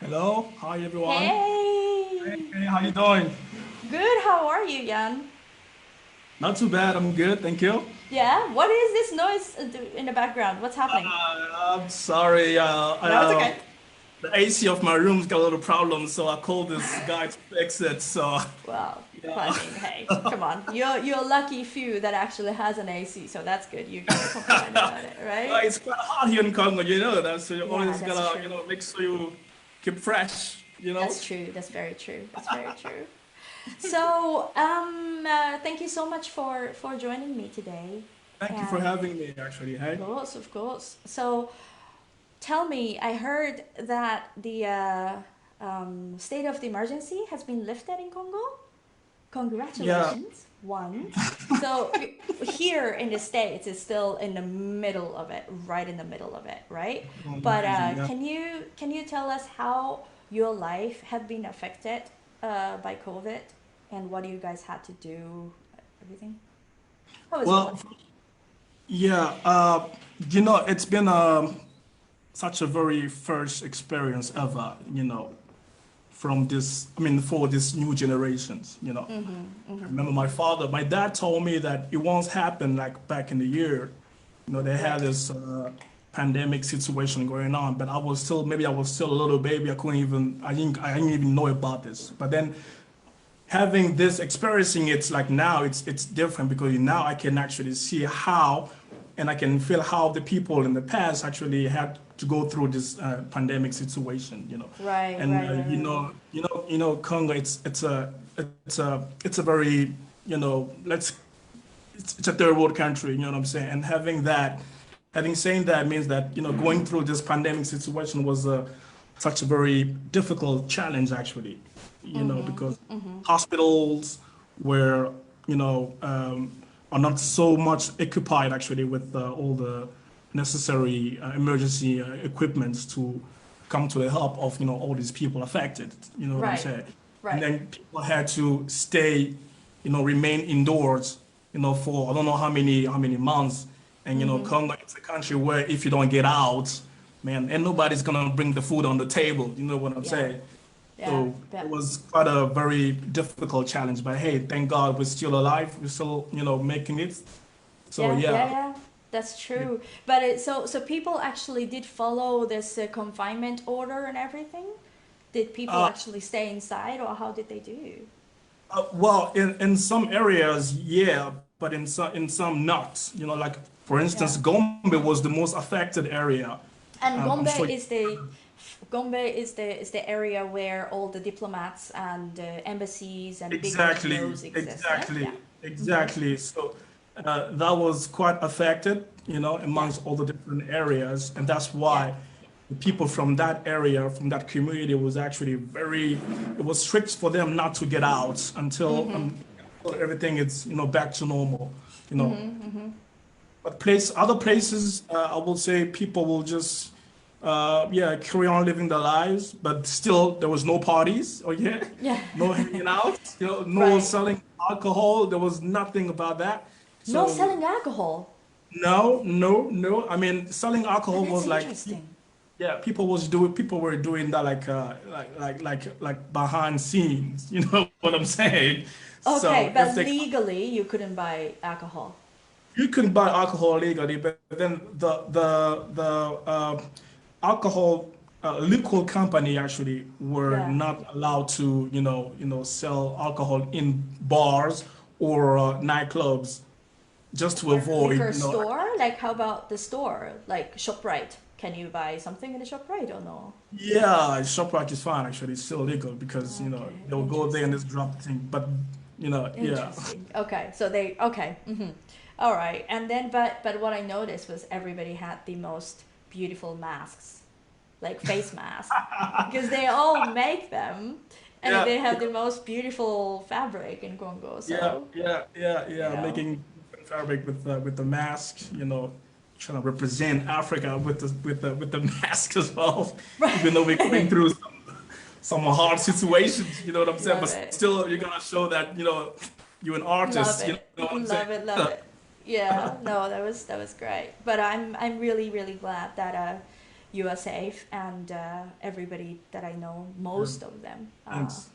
Hello, hi everyone. Hey, Hey! hey, how you doing? Good, how are you, Yan? Not too bad. I'm good, thank you. Yeah? What is this noise in the background? What's happening? I'm sorry. No, it's okay. The AC of my room's got a little problem, so I called this guy to fix it. So Well, I yeah, mean, hey, come on. You're a lucky few that actually has an AC, so that's good. You can't complain about it, well, right? it's quite hot here in Congo, you know that. So you Yeah, always that's gotta, true. make sure you keep fresh. That's true. That's very true. That's very true. So, thank you so much for joining me today. Thank you for And having me. Actually, of hey. course, of course. So, tell me, I heard that the state of the emergency has been lifted in Congo. Yeah. Congratulations, one. So here in the States, it's still in the middle of it, right in the middle of it, right? Oh, But amazing. Yeah. can you tell us how your life had been affected by COVID, and what you guys had to do, everything? How was your Well, life? yeah. It's been such a very first experience ever, from this, I mean, for these new generations. Mm-hmm. I Mm-hmm. remember my dad told me that it once happened like back in the year, they had Right. this pandemic situation going on, but maybe I was still a little baby. I didn't even know about this. But then having this experiencing it's like now it's different because now I can actually see how and I can feel how the people in the past actually had to go through this pandemic situation. Right. And Right. Right. Right. Congo, it's a very, let's it's a third world country, you know what I'm saying? And having saying that means that, going through this pandemic situation was such a very difficult challenge actually, because Mm-hmm. Mm-hmm. hospitals were, you know, um, are not so much occupied actually with all the necessary emergency equipments to come to the help of, all these people affected, you know what I'm Right. saying? And Right. then people had to stay, remain indoors, for I don't know how many months. And Mm-hmm. Congo is a country where if you don't get out, man, and nobody's gonna bring the food on the table. You know what I'm Yeah. saying? Yeah. So it Yeah. was quite a very difficult challenge. But hey, thank God we're still alive. We're still, making it. So Yeah, yeah, yeah. yeah. That's true. But so people actually did follow this confinement order and everything? Did people Uh, actually stay inside, or how did they do? well, in some areas, yeah, but in some not. Like for instance, Yeah. Gombe was the most affected area. And I'm Gombe sure. is the area where all the diplomats and embassies and big Exactly, NGOs exist. Yeah, yeah. exactly, Mhm. exactly. So that was quite affected, Yeah, amongst all the different areas, and that's yeah. why the people from that area, from that community, was actually very. It was strict for them not to get out Mhm. until everything is, back to normal. You know, Mhm. Mhm. but other places, I will say people will just, yeah, carry on living their lives, but still there was no parties, oh yeah, Yeah. no hanging out, no Right. selling alcohol. There was nothing about that. No So selling alcohol. no, no, no. I mean, selling Oh, alcohol that's was like, interesting. yeah, people were doing that like behind scenes. You know what I'm saying? So Okay, if but they legally you couldn't buy alcohol. You can buy alcohol legally, but then the alcohol liquor company actually were Yeah. not allowed to sell alcohol in bars or nightclubs just to Or avoid liquor store? Like how about the store? Like ShopRite. Can you buy something in the ShopRite or no? yeah, ShopRite is fine actually, it's still legal because Okay, they'll go there and interesting. just drop the thing, but yeah. Interesting. Okay, so they okay. All right. And then but what I noticed was everybody had the most beautiful masks, like face masks, because they all make them and Yeah, they have the yeah. most beautiful fabric in Congo. Yeah, So, yeah, yeah, you yeah. know. Making different fabric with the mask, trying to represent Africa with the mask as well. Even though we're going Right. through some hard situations, you know what I'm saying. Love But it. still, you're gonna show that you're an Love artist. You it. know what I'm saying? Love it. Love it. Yeah, no, that was great. But I'm really really glad that you are safe, and everybody that I know, Yeah. most of them are Thanks.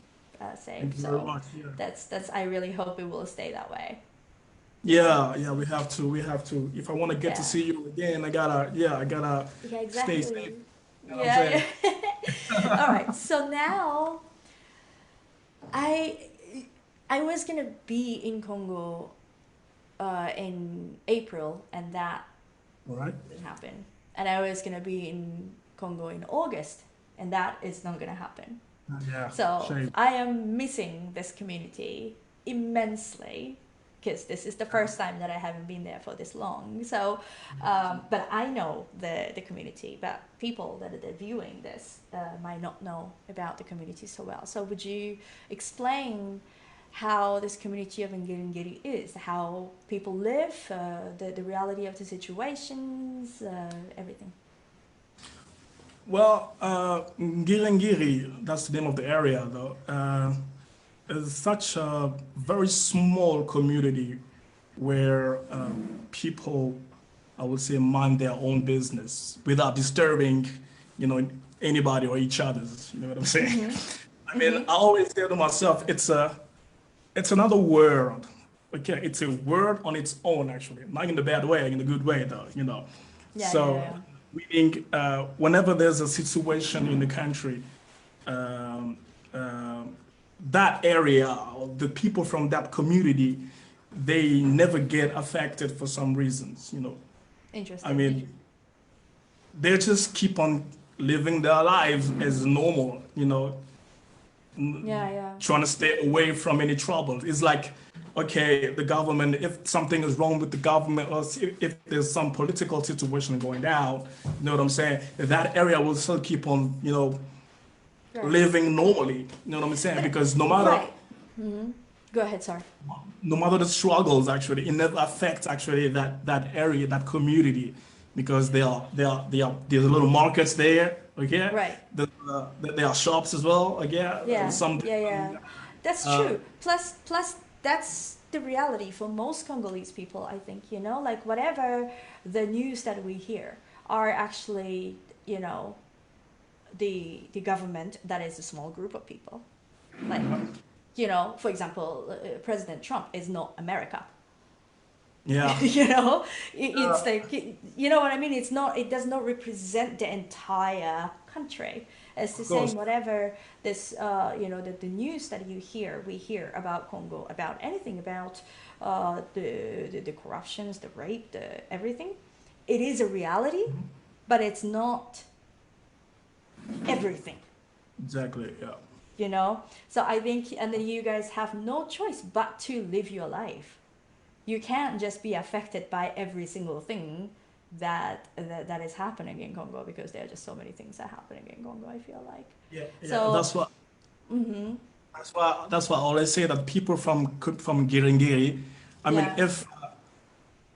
safe. Thank you very So much. Yeah. that's I really hope it will stay that way. You know? Yeah, yeah, we have to. We have to. If I want to get to Yeah. see you again, I gotta Yeah, stay exactly. safe. You know what I'm Yeah, saying? yeah. All right. So now I I was gonna be in Congo in April, and that All right. didn't happen. And I was gonna be in Congo in August, and that is not gonna happen. Yeah, So shame. I am missing this community immensely because this is the first time that I haven't been there for this long. So, but I know the community, but people that are viewing this might not know about the community so well. So would you explain how this community of Ngiri is, how people live, the reality of the situations, everything? Well, Ngiri, that's the name of the area, though. Is such a very small community where people, I would say, mind their own business without disturbing, you know, anybody or each other's. You know what I'm saying? Mm-hmm. I mean, Mm-hmm. I always say to myself, it's another world. Okay, it's a world on its own, actually, not in the bad way, in the good way, though. You know, Yeah, yeah, so yeah. meaning whenever there's a situation in the country, um, um, that area, or the people from that community, they never get affected for some reasons. You know, I Interesting. mean, they just keep on living their lives as normal. You know, Yeah, yeah. trying to stay away from any trouble. It's like, okay, the government, if something is wrong with the government, or if there's some political situation going down, you know what I'm saying? That area will still keep on, you know, Right. living normally. You know what I'm saying? But Because right. Mm-hmm. Go ahead, sorry. no matter the struggles, actually, it never affects actually that area, that community, because there's little markets there. Okay, Right. there are shops as well. Okay, Yeah, some yeah, yeah. different. That's Uh, true. Plus, that's the reality for most Congolese people, I think, you know, like whatever the news that we hear are actually, you know, the government that is a small group of people. Like, you know, for example, President Trump is not America. yeah, You know, it's uh, like, you know what I mean, it's not, it does not represent the entire country. It's the of same course. whatever this you know, the news that you hear, we hear about Congo, about anything, about the corruptions, the rape, the everything. It is a reality, but it's not everything, Exactly. Yeah. you know. So I think, and then you guys have no choice but to live your life. You can't just be affected by every single thing that is happening in Congo, because there are just so many things that are happening in Congo, I feel like. Yeah. Yeah. So, mm-hmm, That's why I always say that people from Giringiri, I mean, yeah,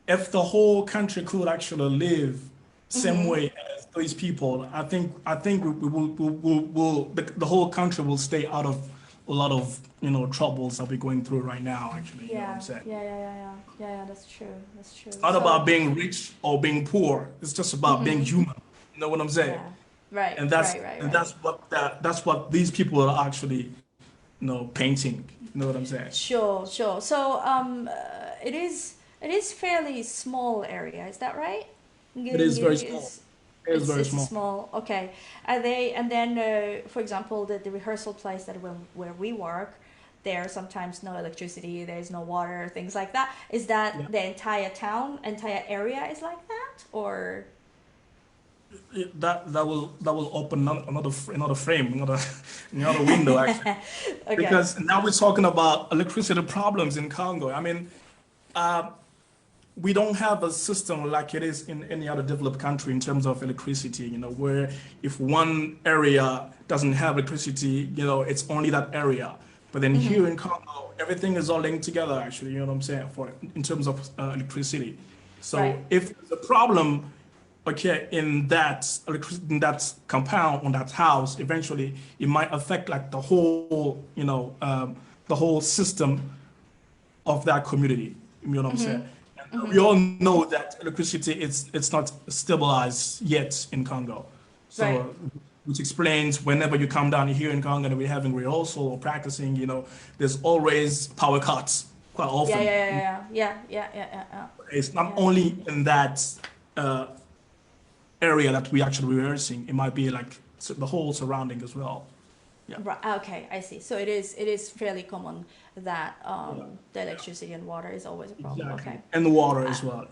if the whole country could actually live same mm-hmm, way as these people, I think the whole country will stay out of a lot of, you know, troubles that we're going through right now. Actually, you know what I'm yeah, saying? yeah, yeah, yeah, yeah, yeah, yeah, that's true, that's true. It's not So, about being rich or being poor. It's just about being mm-hmm, human. You know what I'm saying? yeah, right, And that's right, right, and right. that's what these people are actually, you know, painting. You know what I'm saying? Sure, sure. So, it is fairly small area, is that right? It is very Ngiri small. is, It is very it's a small. small, okay. Are they, and then, for example, the rehearsal place that where we work, there's sometimes no electricity, there's no water, things like that. Is that Yeah. the entire town, entire area is like that, or? That will open another frame, another window actually, Okay. because now we're talking about electricity problems in Congo. I mean, uh, we don't have a system like it is in any other developed country in terms of electricity, you know, where if one area doesn't have electricity, you know, it's only that area. But then Mm-hmm. here in Congo, everything is all linked together, actually, you know what I'm saying, for in terms of electricity. Right. So if there's a problem, okay, in that compound, on that house, eventually it might affect like the whole, you know, the whole system of that community. You know what I'm saying? Mm-hmm. And we Mm-hmm. all know that electricity it's not stabilized yet in Congo. Right. So, which explains whenever you come down here in Congo and we're having rehearsal or practicing, there's always power cuts quite Yeah, often. yeah, yeah, yeah, yeah, yeah, yeah, yeah, It's not yeah. only in that uh, area that we actually rehearsing. It might be like the whole surrounding as well. Yeah. Right. Okay, I see. So it is fairly common that Yeah. the electricity and water is always a problem. Okay. Exactly. And the water Uh, as well.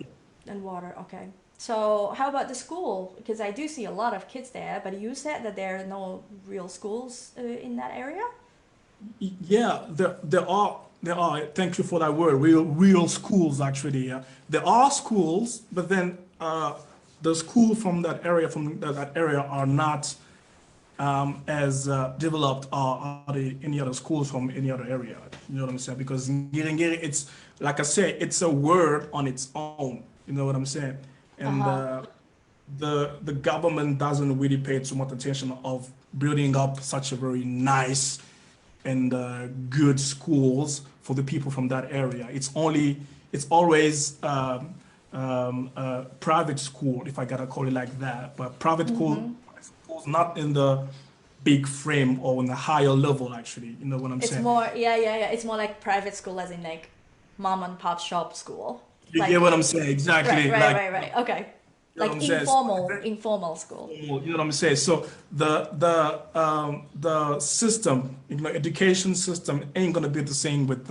and water. Okay. So how about the school? Because I do see a lot of kids there, but you said that there are no real schools in that area. Yeah, there are. Thank you for that word. Real schools actually. Yeah. There are schools, but then the school from that area are not as developed are any other schools from any other area. You know what I'm saying? Because Ngiri, it's like I say, it's a word on its own. You know what I'm saying? Uh And huh. the government doesn't really pay too much attention of building up such a very nice and good schools for the people from that area. It's always private school, if I gotta call it like that. But private school, Mm-hmm. schools not in the big frame or in the higher level, actually. You know what I'm It's saying? more, yeah, yeah, yeah. It's more like private school, as in like mom and pop shop school. You get Like, what I'm saying? right, Exactly. right, Like, right, right. Okay. you know what Like I'm saying? So, informal school. you know what I'm saying? So the system, education system ain't gonna be the same with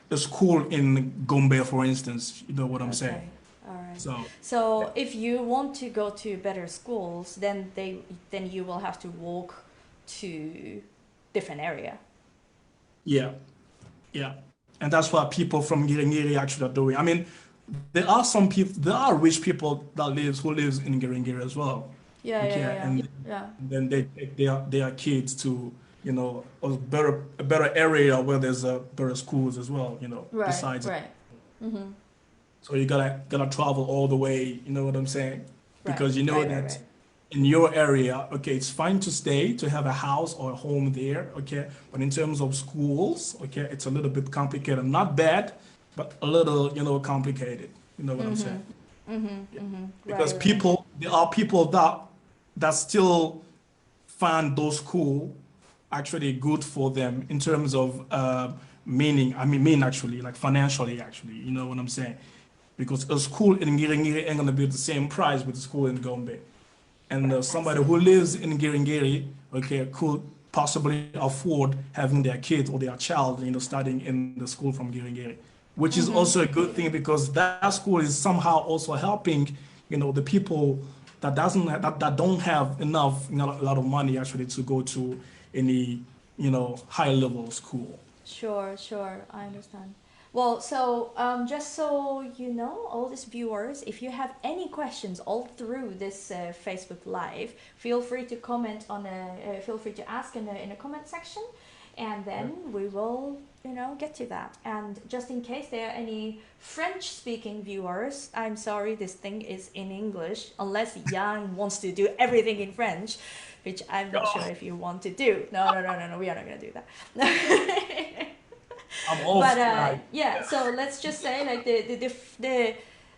the school in Gombe, for instance. You know what I'm saying? Okay. All right. So yeah, So if you want to go to better schools, then you will have to walk to different area. yeah, yeah, and that's what people from Ngiri actually are doing. I mean, there are rich people that lives in Ngiri as well. Yeah, yeah, Okay, yeah, and yeah. then they take their kids to a better area where there's better schools as well. Right, Besides, right. Mm-hmm. so you gotta travel all the way. You know what I'm saying? Right, Because you know right, right, that right. in your area, okay, it's fine to stay, to have a house or a home there, okay, but in terms of schools, okay, it's a little bit complicated. Not bad, but a little, complicated. You know what I'm saying? Mm-hmm. Mm-hmm. Yeah. Mm-hmm. Because Right, right. there are people that still find those schools actually good for them in terms of mean actually, like financially actually, you know what I'm saying? Because a school in Ngiri ain't gonna be the same price with the school in Gombe. And Right, I somebody see. who lives in Ngiri, okay, could possibly afford having their kid or their child, studying in the school from Ngiri, which is Mm-hmm. also a good thing because that school is somehow also helping, the people that don't have enough, a lot of money actually to go to any, high level school. Sure, sure. I understand. Well, so just so you know, all these viewers, if you have any questions all through this Facebook Live, feel free to comment feel free to ask in a comment section, and then we will, get to that. And just in case there are any French-speaking viewers, I'm sorry, this thing is in English, unless Yan wants to do everything in French, which I'm not sure if you want to do. No, no, no, no, no. We are not gonna do that. I'm But off. yeah, so let's just say like the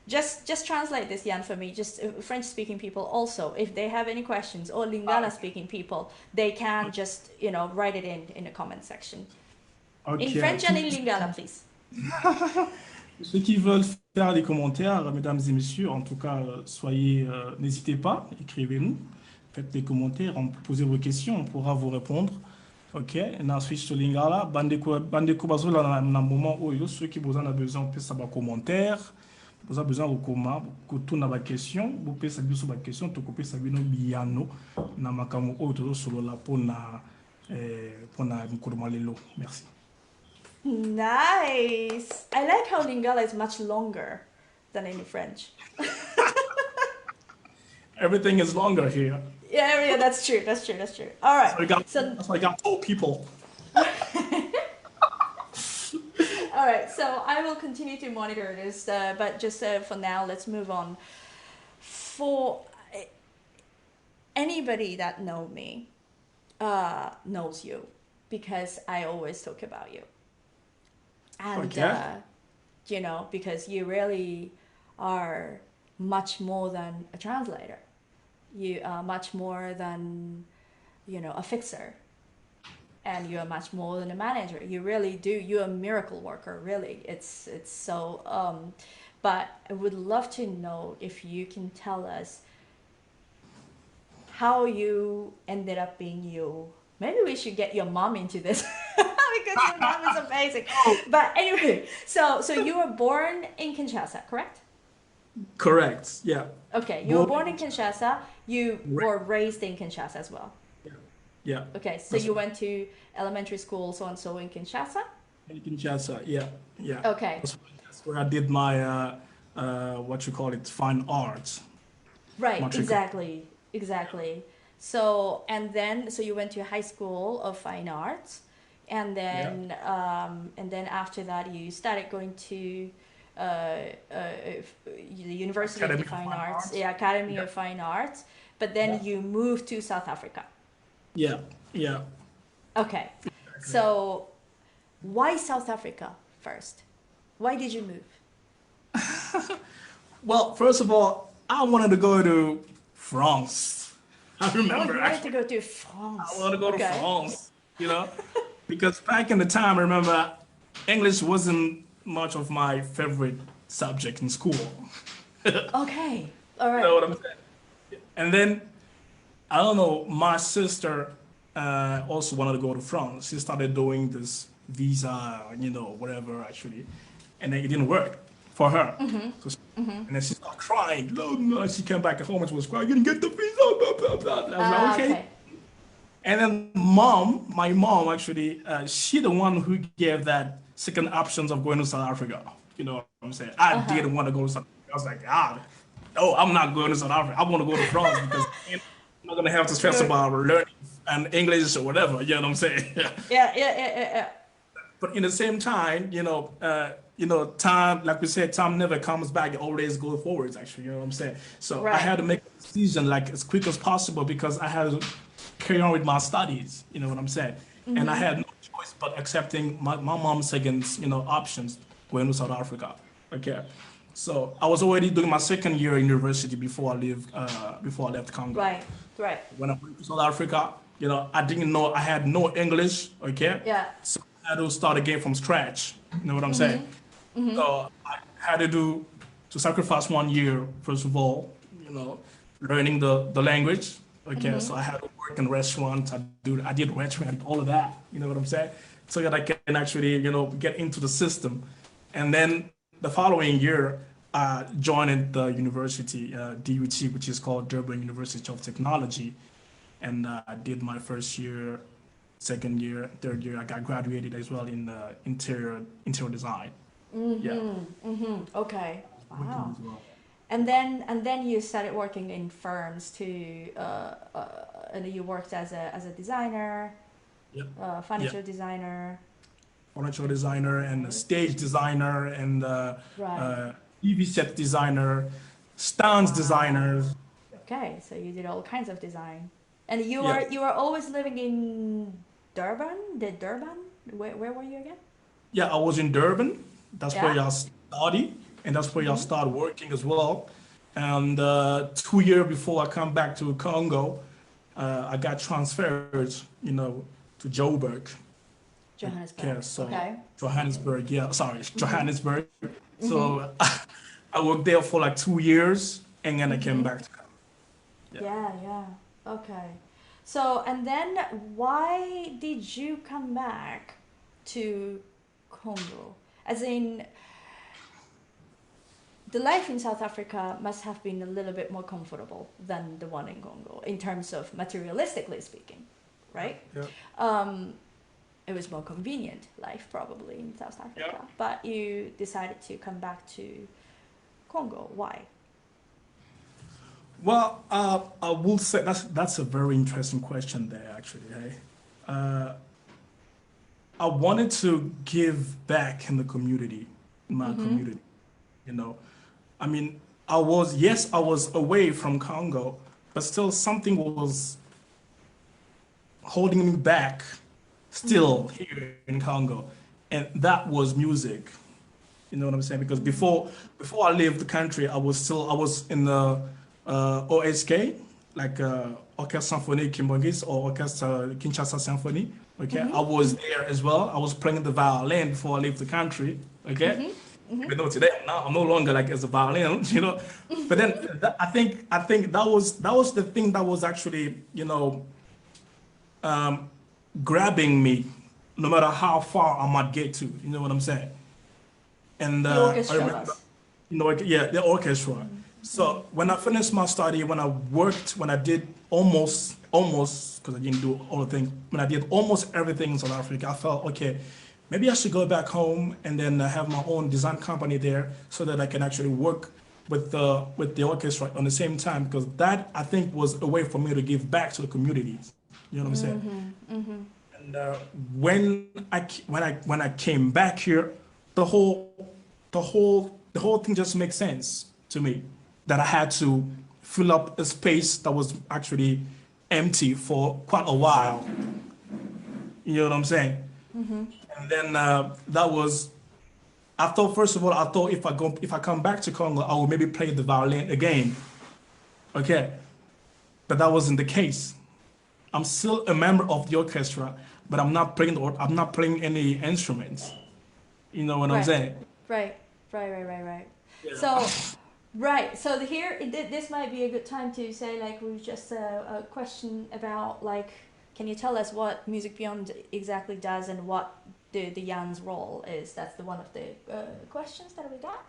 just translate this, Jan, for me. Just French speaking people also, if they have any questions, or Lingala speaking people, they can just write it in the comment section in Ok, French and in Lingala, please. ceux qui veulent faire des commentaires, mesdames et messieurs, en tout cas, n'hésitez pas, écrivez-nous, faites des commentaires, posez vos questions, on pourra vous répondre. Ok, na switch to lingala, bandeko bazola na moment oyo, ceux qui vous en a besoin, peut savoir commentaire, vous avez besoin de comment, tout na ba question, vous pouvez savoir sur ba question, tout copier savoir no biano, na makamu oyo to solo la pour na mkuruma lelo. Merci. Nice. I like how Lingala is much longer than in French. Everything is longer here. Yeah, yeah, that's true. That's true. That's true. All right. So That's why I got old people. all right, so I will continue to monitor this, but just for now, let's move on. For anybody that know me, knows you, because I always talk about you, and Okay. because you really are much more than a translator. You are much more than, a fixer, and you are much more than a manager. You really do. You're a miracle worker, really. It's so. But I would love to know if you can tell us how you ended up being you. Maybe we should get your mom into this because your mom is amazing. But anyway, so you were born in Kinshasa, correct? Correct. Yeah. Okay, you were Born born in in Kinshasa. You Ra- were raised in Kinshasa as well. yeah. Yeah. Okay, so That's you went to elementary school, so and so in Kinshasa. in Kinshasa. Yeah. Yeah. Okay, That's where I did my what you call it, fine arts. right, Matric. exactly, exactly. So so you went to high school of fine arts, Yeah. and then after that you started going to the University of the Academy of Fine Fine Arts, Arts. yeah, Academy Yeah. of Fine Arts. But Yeah. then you moved to South Africa. Yeah. Yeah. Okay, Exactly. so why South Africa first? Why did you move? Well, first of all, I wanted to go to France. I Oh, remember you wanted to actually, go to I France. wanted to go to Okay. France, you know, because back in the time, I remember English wasn't much of my favorite subject in school. Okay. All You know right. what I'm saying? And then, I don't know, my sister also wanted to go to France. She started doing this visa, whatever, actually. And then it didn't work for her. So and then she started crying. No, no. She came back home and she was crying, you didn't get the visa, blah, blah, blah. I was like, okay. Okay. And then my mom actually, she the one who gave that second options of going to South Africa. You know what I'm saying? I Uh-huh. didn't want to go to South Africa. I was like, no, I'm not going to South Africa. I want to go to France because I'm not gonna have to stress You're, about learning and English or whatever. You know what I'm saying? yeah, yeah, yeah, yeah, yeah. But in the same time, time, like we said, time never comes back. It always goes forwards, actually. You know what I'm saying? So I Right. had to make a decision like as quick as possible because I had to carry on with my studies. You know what I'm saying? And I had no choice but accepting my mom's second, options going to South Africa. Okay. So I was already doing my second year in university before I left Congo. Right. Right. When I went to South Africa, I didn't know I had no English, okay? Yeah. So I had to start again from scratch. You know what I'm saying? So I had to sacrifice 1 year, first of all, learning the language. Okay, so I had to work in restaurants. I did restaurant, all of that. You know what I'm saying? So that I can actually, get into the system. And then the following year, I joined the university, DUT, which is called Durban University of Technology. And I did my first year, second year, third year. I got graduated as well in interior design. Yeah. Okay. Working Wow. as well. And then you started working in firms too, and you worked as a designer, Yep. Yep. furniture designer. Furniture designer and a Right. stage designer and Right. TV set designer, stands Wow. designers. Okay, so you did all kinds of design. And you Yeah. are you are always living in Durban? The Durban? Where were you again? Yeah, I was in Durban. That's where Yeah? I study, and that's where I Mm-hmm. start working as well. And 2 years before I come back to Congo, I got transferred, to Joburg. Okay, Johannesburg. so Okay. Johannesburg, yeah, sorry, Mm-hmm. Johannesburg. Mm-hmm. So I worked there for like 2 years, and then I came Mm-hmm. back to Congo. Yeah. Yeah, yeah. Okay. So, and then why did you come back to Congo? As in, the life in South Africa must have been a little bit more comfortable than the one in Congo in terms of materialistically speaking, right? Yeah. Um, it was more convenient life probably in South Yeah. Africa, but you decided to come back to Congo. Why? Well, I will say that's a very interesting question there, actually. Hey, uh, I wanted to give back in the community, in my Mm-hmm. community. You know, I mean, I was away from Congo, but still something was holding me back, Mm-hmm. still here in Congo, and that was music. You know what I'm saying? Because before I left the country, I was in the OSK, like Orchestre Symphonique Kimbangis or Orchestre Kinshasa Symphony. Okay, I Mm-hmm. was there as well. I was playing the violin before I left the country. Okay, Mm-hmm. Mm-hmm. even though today I'm no longer like as a violin, you know. But then I think that was the thing that was actually grabbing me, no matter how far I might get to. You know what I'm saying? And The I orchestra remember, was. yeah, the orchestra. Mm-hmm. Mm-hmm. So when I finished my study, when I did almost, because I didn't do all the things, when I did almost everything in South Africa, I felt, okay, maybe I should go back home and then have my own design company there so that I can actually work with the orchestra on the same time, because that I think was a way for me to give back to the communities. You know what I'm saying? Mm-hmm. Mm-hmm. And when I came back here, the whole the whole thing just makes sense to me, that I had to fill up a space that was actually empty for quite a while. You know what I'm saying? Mm-hmm. And then that was I thought, first of all, I thought if I come back to Congo, I will maybe play the violin again. Okay, but that wasn't the case. I'm still a member of the orchestra, but I'm not playing any instruments. You know what I'm Right. saying? Right. Right. Right. Right. Right. Yeah. So, right. So this might be a good time to say, like, we just a question about, like, can you tell us what Music Beyond exactly does and what the Yan's role is? That's the one of the questions that we got.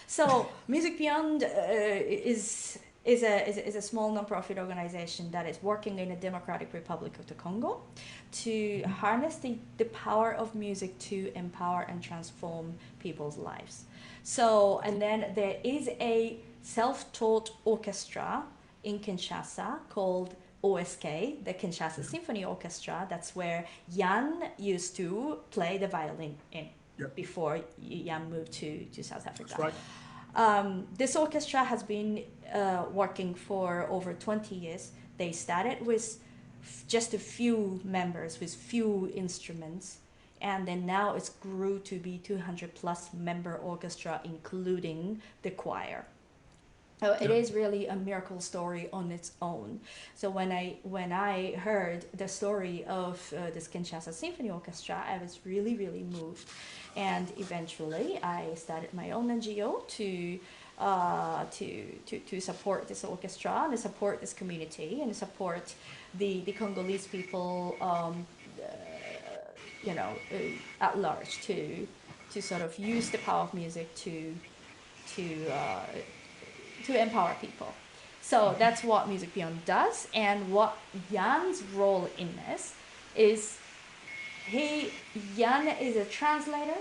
So Music Beyond is a small nonprofit organization that is working in the Democratic Republic of the Congo to harness the power of music to empower and transform people's lives. So, and then there is a self-taught orchestra in Kinshasa called OSK, the Kinshasa Symphony Orchestra. That's where Yan used to play the violin in Yeah, before Yan moved to South that's Africa. right. This orchestra has been working for over 20 years. They started with just a few members with few instruments, and then now it's grew to be 200 plus member orchestra, including the choir. So it Yeah. is really a miracle story on its own. So when I heard the story of this Kinshasa Symphony Orchestra, I was really moved, and eventually I started my own NGO to support this orchestra and to support this community and to support the Congolese people, at large, to sort of use the power of music to uh, to empower people. So that's what Music Beyond does, and what Yan's role in this is. Yan is a translator,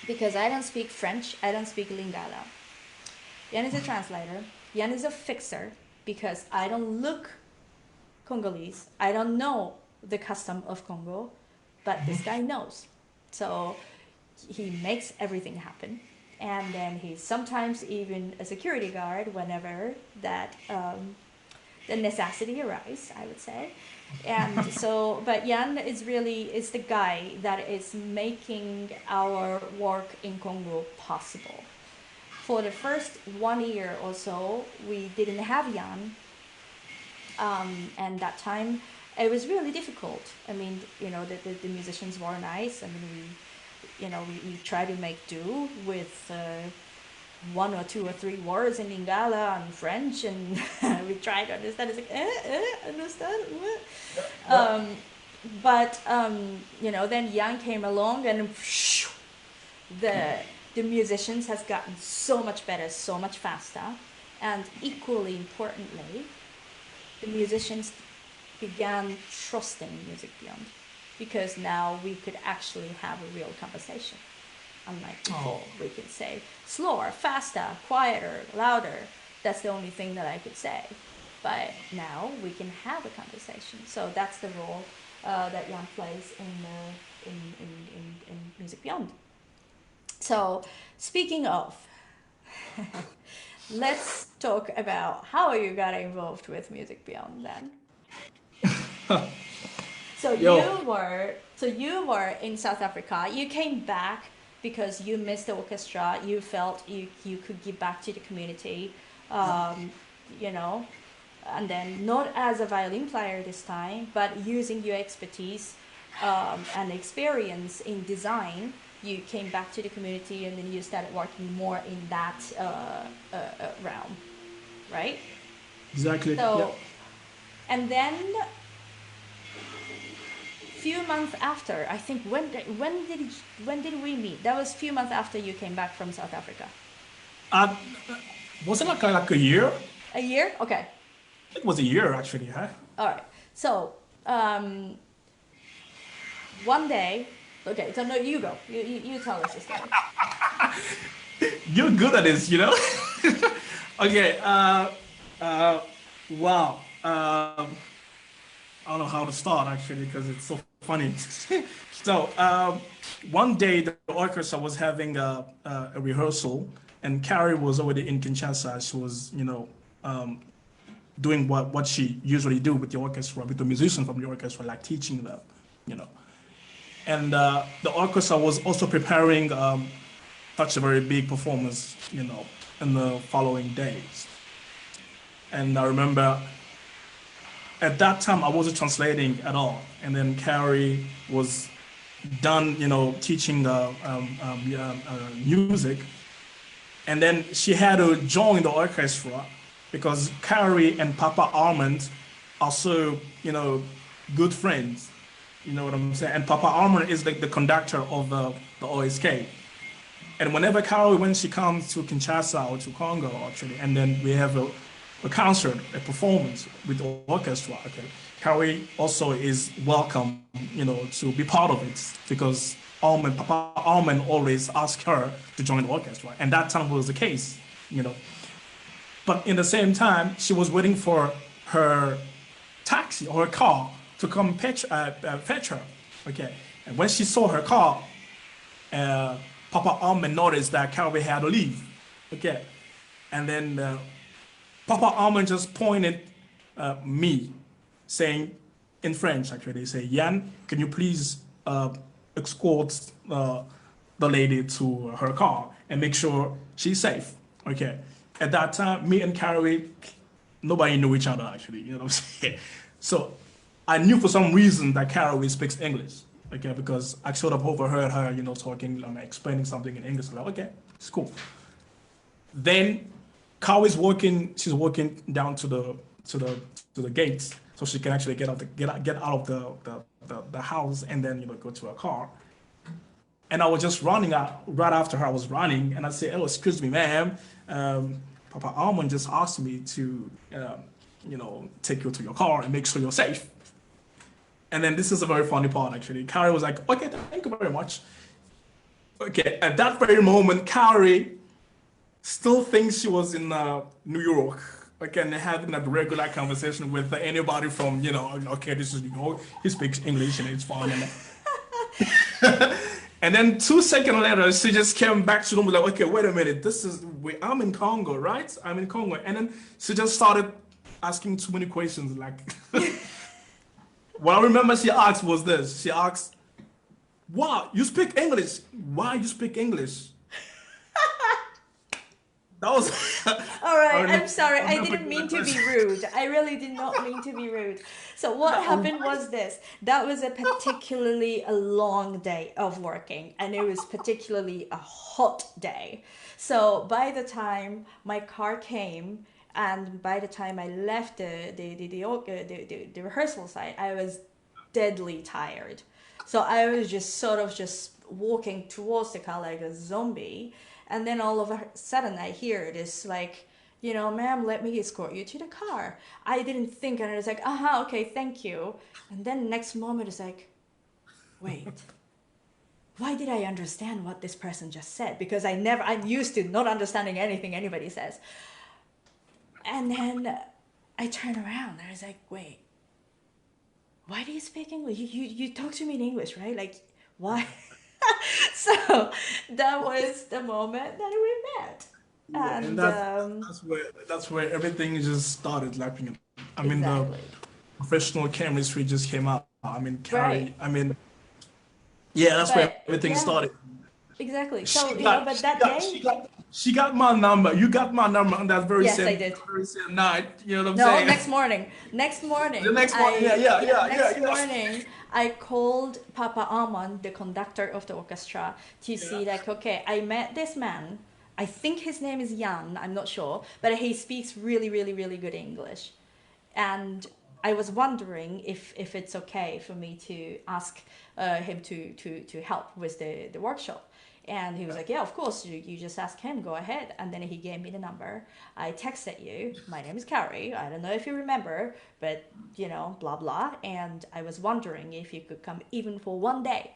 because I don't speak French, I don't speak Lingala. Yan is a translator. Yan is a fixer, because I don't look Congolese. I don't know the custom of Congo, but this guy knows. So he makes everything happen. And then he's sometimes even a security guard whenever that the necessity arises, I would say. And so, but Yan is the guy that is making our work in Congo possible. For the first 1 year or so, we didn't have Yan, and that time it was really difficult. I mean, the musicians were nice. I mean, we try to make do with one or two or three words in Lingala and French, and we try to understand. It's like, understand what? Yeah. But then Yang came along, and the the musicians has gotten so much better, so much faster, and equally importantly, the musicians began trusting Music Beyond, because now we could actually have a real conversation. Unlike before, Oh, we could say slower, faster, quieter, louder. That's the only thing that I could say. But now we can have a conversation. So that's the role that Jan plays in Music Beyond. So speaking of, let's talk about how you got involved with Music Beyond then. So yo, you were in South Africa. You came back because you missed the orchestra. You felt you could give back to the community. Um, you know, and then not as a violin player this time, but using your expertise and experience in design, you came back to the community and then you started working more in that realm, right? Exactly. Yeah. So, and then few months after, I think when did we meet? That was few months after you came back from South Africa. Uh, was it like a year? A year? Okay. It was a year actually, huh? All right. So, one day, okay, so no, you go. You tell us the story. You're good at this, you know? Okay. Uh, wow. I don't know how to start actually because it's so funny. So one day the orchestra was having a rehearsal, and Carrie was already in Kinshasa. She was, doing what she usually do with the orchestra, with the musicians from the orchestra, like teaching them, you know. And the orchestra was also preparing such a very big performance, in the following days. And I remember at that time I wasn't translating at all, and then Carrie was done, teaching music, and then she had to join the orchestra because Carrie and Papa Armand are so, good friends. You know what I'm saying? And Papa Armand is like the conductor of the OSK. And whenever Carrie, when she comes to Kinshasa or to Congo, actually, and then we have a concert, a performance with the orchestra, okay, Carrie also is welcome, to be part of it because Papa Alman always asked her to join the orchestra, and that time was the case, you know. But in the same time, she was waiting for her taxi or her car to come fetch her, okay. And when she saw her car, Papa Alman noticed that Carrie had to leave, okay. And then Papa Alman just pointed me, saying in French, actually, they say, Yan, can you please escort the lady to her car and make sure she's safe? Okay. At that time, me and Carrie, nobody knew each other, actually. You know what I'm saying? So I knew for some reason that Carrie speaks English. Okay, because I sort of overheard her, talking, explaining something in English. Like, okay, it's cool. Then Carrie's walking. She's walking down to the gates, so she can actually get out of the house and then go to her car. And I was just running out right after her. I was running, and I said, "Oh, excuse me, ma'am. Papa Almond just asked me to, take you to your car and make sure you're safe." And then this is a very funny part, actually. Carrie was like, "Okay, thank you very much." Okay, at that very moment, Carrie still thinks she was in New York. Okay, and having a regular conversation with anybody from, okay, this is New York. He speaks English and it's fine. And then 2 seconds later, she just came back to them like, okay, wait a minute. I'm in Congo, right? I'm in Congo. And then she just started asking too many questions. Like, what I remember she asked was this. She asked, wow, you speak English. Why you speak English? That was. All right, I'm sorry. I didn't mean to be rude. I really did not mean to be rude. So what happened was this. That was a particularly a long day of working, and it was particularly a hot day. So by the time my car came, and by the time I left the rehearsal site, I was deadly tired. So I was just sort of just walking towards the car like a zombie. And then all of a sudden I hear this like, ma'am, let me escort you to the car. I didn't think, and I was like, okay, thank you. And then next moment it's like, wait, why did I understand what this person just said? Because I'm used to not understanding anything anybody says. And then I turn around and I was like, wait, why do you speak English? You talk to me in English, right? Like, why? So that was the moment that we met. Yeah, and And that's where everything just started. Like, I mean, the exactly. professional chemistry just came out. I mean, Right. Carrie. I mean, yeah, that's where But everything yeah. started. exactly. She So, got, but she that got, day, she got, she got my number. You got my number on that yes, I did. very same night. You know what I'm No, saying? next morning. Next The morning, next morning, yeah, yeah, yeah, yeah, next yeah, morning, I called Papa Amon, the conductor of the orchestra, to yeah. see like, okay, I met this man. I think his name is Yan. I'm not sure, but he speaks really, really, really good English. And I was wondering if it's okay for me to ask him to help with the workshop. And he was like, yeah, of course, you just ask him, go ahead. And then he gave me the number. I texted you, my name is Carrie. I don't know if you remember, but blah, blah. And I was wondering if you could come even for one day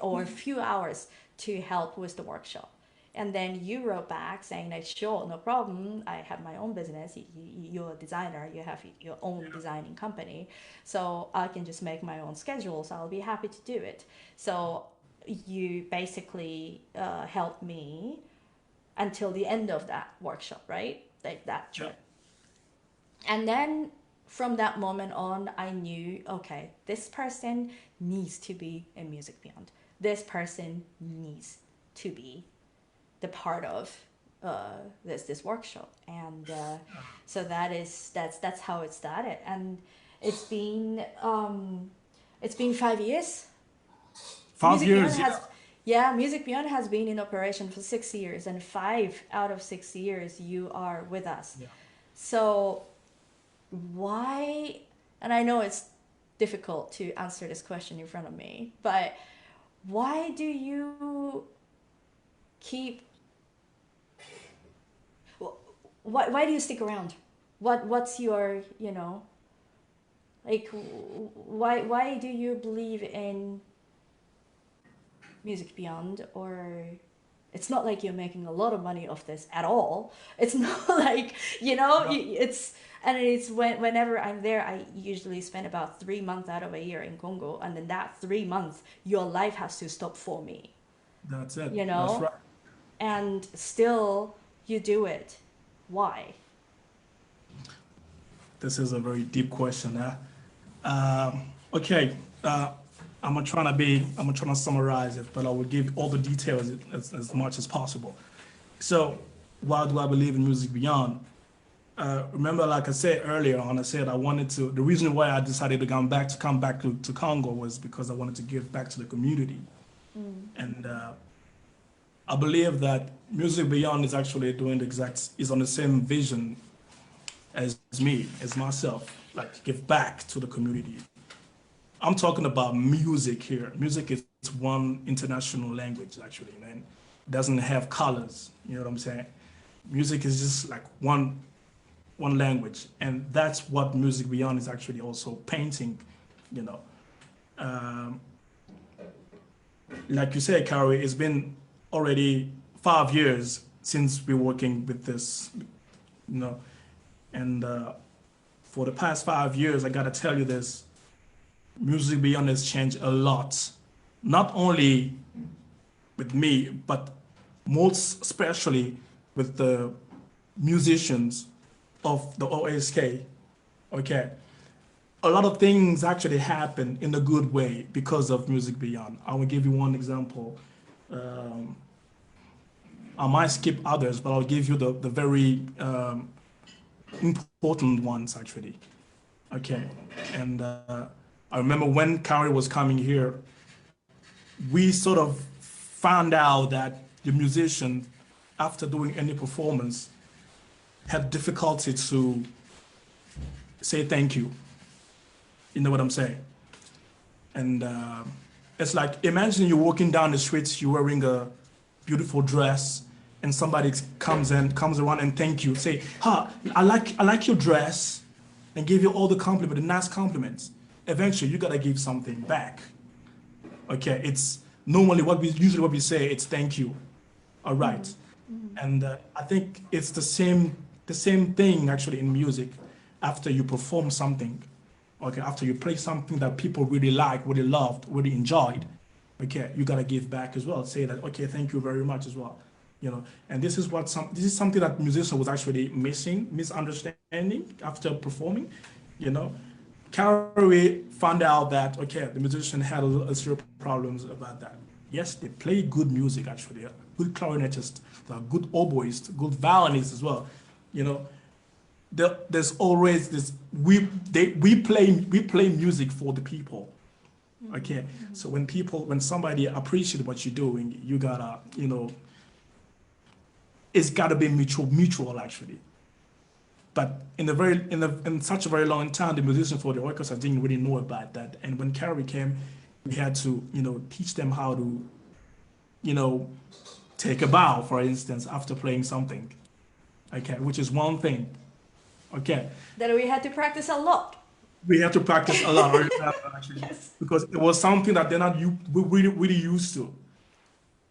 or a few hours to help with the workshop. And then you wrote back saying like, sure, no problem. I have my own business. You're a designer. You have your own designing company. So I can just make my own schedule. So I'll be happy to do it. So you basically helped me until the end of that workshop, right? Like that Yeah. trip. And then from that moment on, I knew, okay, this person needs to be in Music Beyond. This person needs to be the part of this workshop, and so that's how it started, and it's been it's been 5 years. Five Music Beyond years, has yeah. Yeah, Music Beyond has been in operation for 6 years, and 5 out of 6 years you are with us. Yeah. So why? And I know it's difficult to answer this question in front of me, but why do you keep why do you stick around? What's your, like, why do you believe in Music Beyond? Or it's not like you're making a lot of money off this at all. It's not like, No, it's, and it's whenever I'm there, I usually spend about 3 months out of a year in Congo, and then that 3 months your life has to stop for me, that's it. you That's know right. and still you do it. Why? This is a very deep question. Okay, I'm gonna try to summarize it, but I will give all the details as much as possible. So, why do I believe in Music Beyond? Remember, like I said earlier on, I said I wanted to. The reason why I decided to come back to Congo was because I wanted to give back to the community, Mm. and I believe that Music Beyond is actually is on the same vision as me, as myself, like to give back to the community. I'm talking about music here. Music is one international language, actually, man. It doesn't have colors. You know what I'm saying? Music is just like one language, and that's what Music Beyond is actually also painting. You know, um, like you said, Carrie, it's been already 5 years since we're working with this. You know, and for the past 5 years, I gotta tell you this: Music Beyond has changed a lot, not only with me, but most especially with the musicians of the OSK. Okay, a lot of things actually happen in a good way because of Music Beyond. I will give you one example. Um, I might skip others, but I'll give you the very important ones actually. Okay, and I remember when Carrie was coming here, we sort of found out that the musician, after doing any performance, had difficulty to say thank you. You know what I'm saying? And it's like imagine you're walking down the streets, you're wearing a beautiful dress, and somebody comes around and thank you, say, "Ha, I like your dress," and give you all the nice compliments. Eventually, you gotta give something back. Okay, it's normally what we say. It's thank you. All right, Mm. Mm. and I think it's the same thing actually in music. After you perform something, okay, after you play something that people really like, really loved, really enjoyed, okay, you gotta give back as well. Say that, okay, thank you very much as well. You know, and this is something that musician was actually misunderstanding after performing. You know, Carrie found out that okay, the musician had a zero problems about that. Yes, they play good music actually. Good clarinetists, good oboists, good violinists as well. You know, there's always this. We play music for the people. Okay, so when somebody appreciates what you're doing, you gotta, it's gotta be mutual actually. But in such a very long time, the musicians for the orchestra didn't really know about that. And when Carrie came, we had to, teach them how to, you know, take a bow, for instance, after playing something. Okay, which is one thing. Okay, That we had to practice a lot. we have to practice a lot actually, Yes. because it was something that they're not really used to.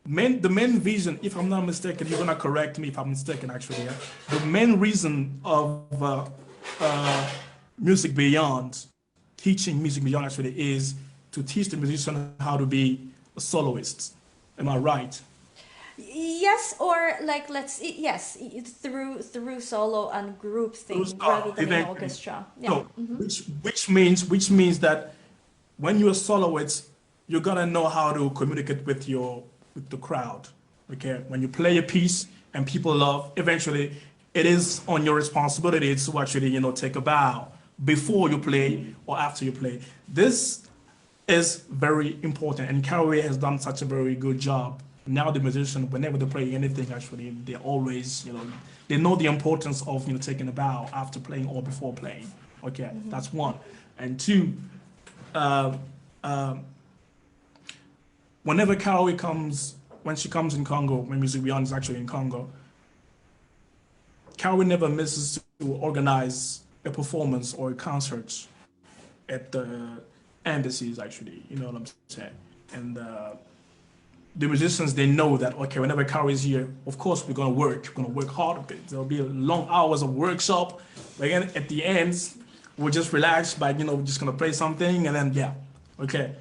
The main reason, if I'm not mistaken, you're gonna correct me if I'm mistaken. Actually, yeah? The main reason of uh, music beyond teaching music beyond actually is to teach the musician how to be a soloist. Am I right? Yes, or like yes, through solo and group Those thing rather are than in eventually. orchestra. Yeah. So, which means that when you're a soloist, you're gonna know how to communicate with the crowd. Okay, when you play a piece and people love, eventually it is on your responsibility to actually take a bow before you play or after you play. This is very important, and Carrie has done such a very good job. Now the musician, whenever they play anything, actually, they always, they know the importance of taking a bow after playing or before playing. Okay, that's one, and two. Uh, um, Whenever Carrie comes, when she comes in Congo, when Music Beyond is actually in Congo, Carrie never misses to organize a performance or a concert at the embassies. Actually, you know what I'm saying, and. The musicians, they know that okay, whenever Carrie is here, of course we're gonna work hard. Okay, there'll be long hours of workshop, but again at the end we'll just relax by we're just gonna play something and then yeah, okay.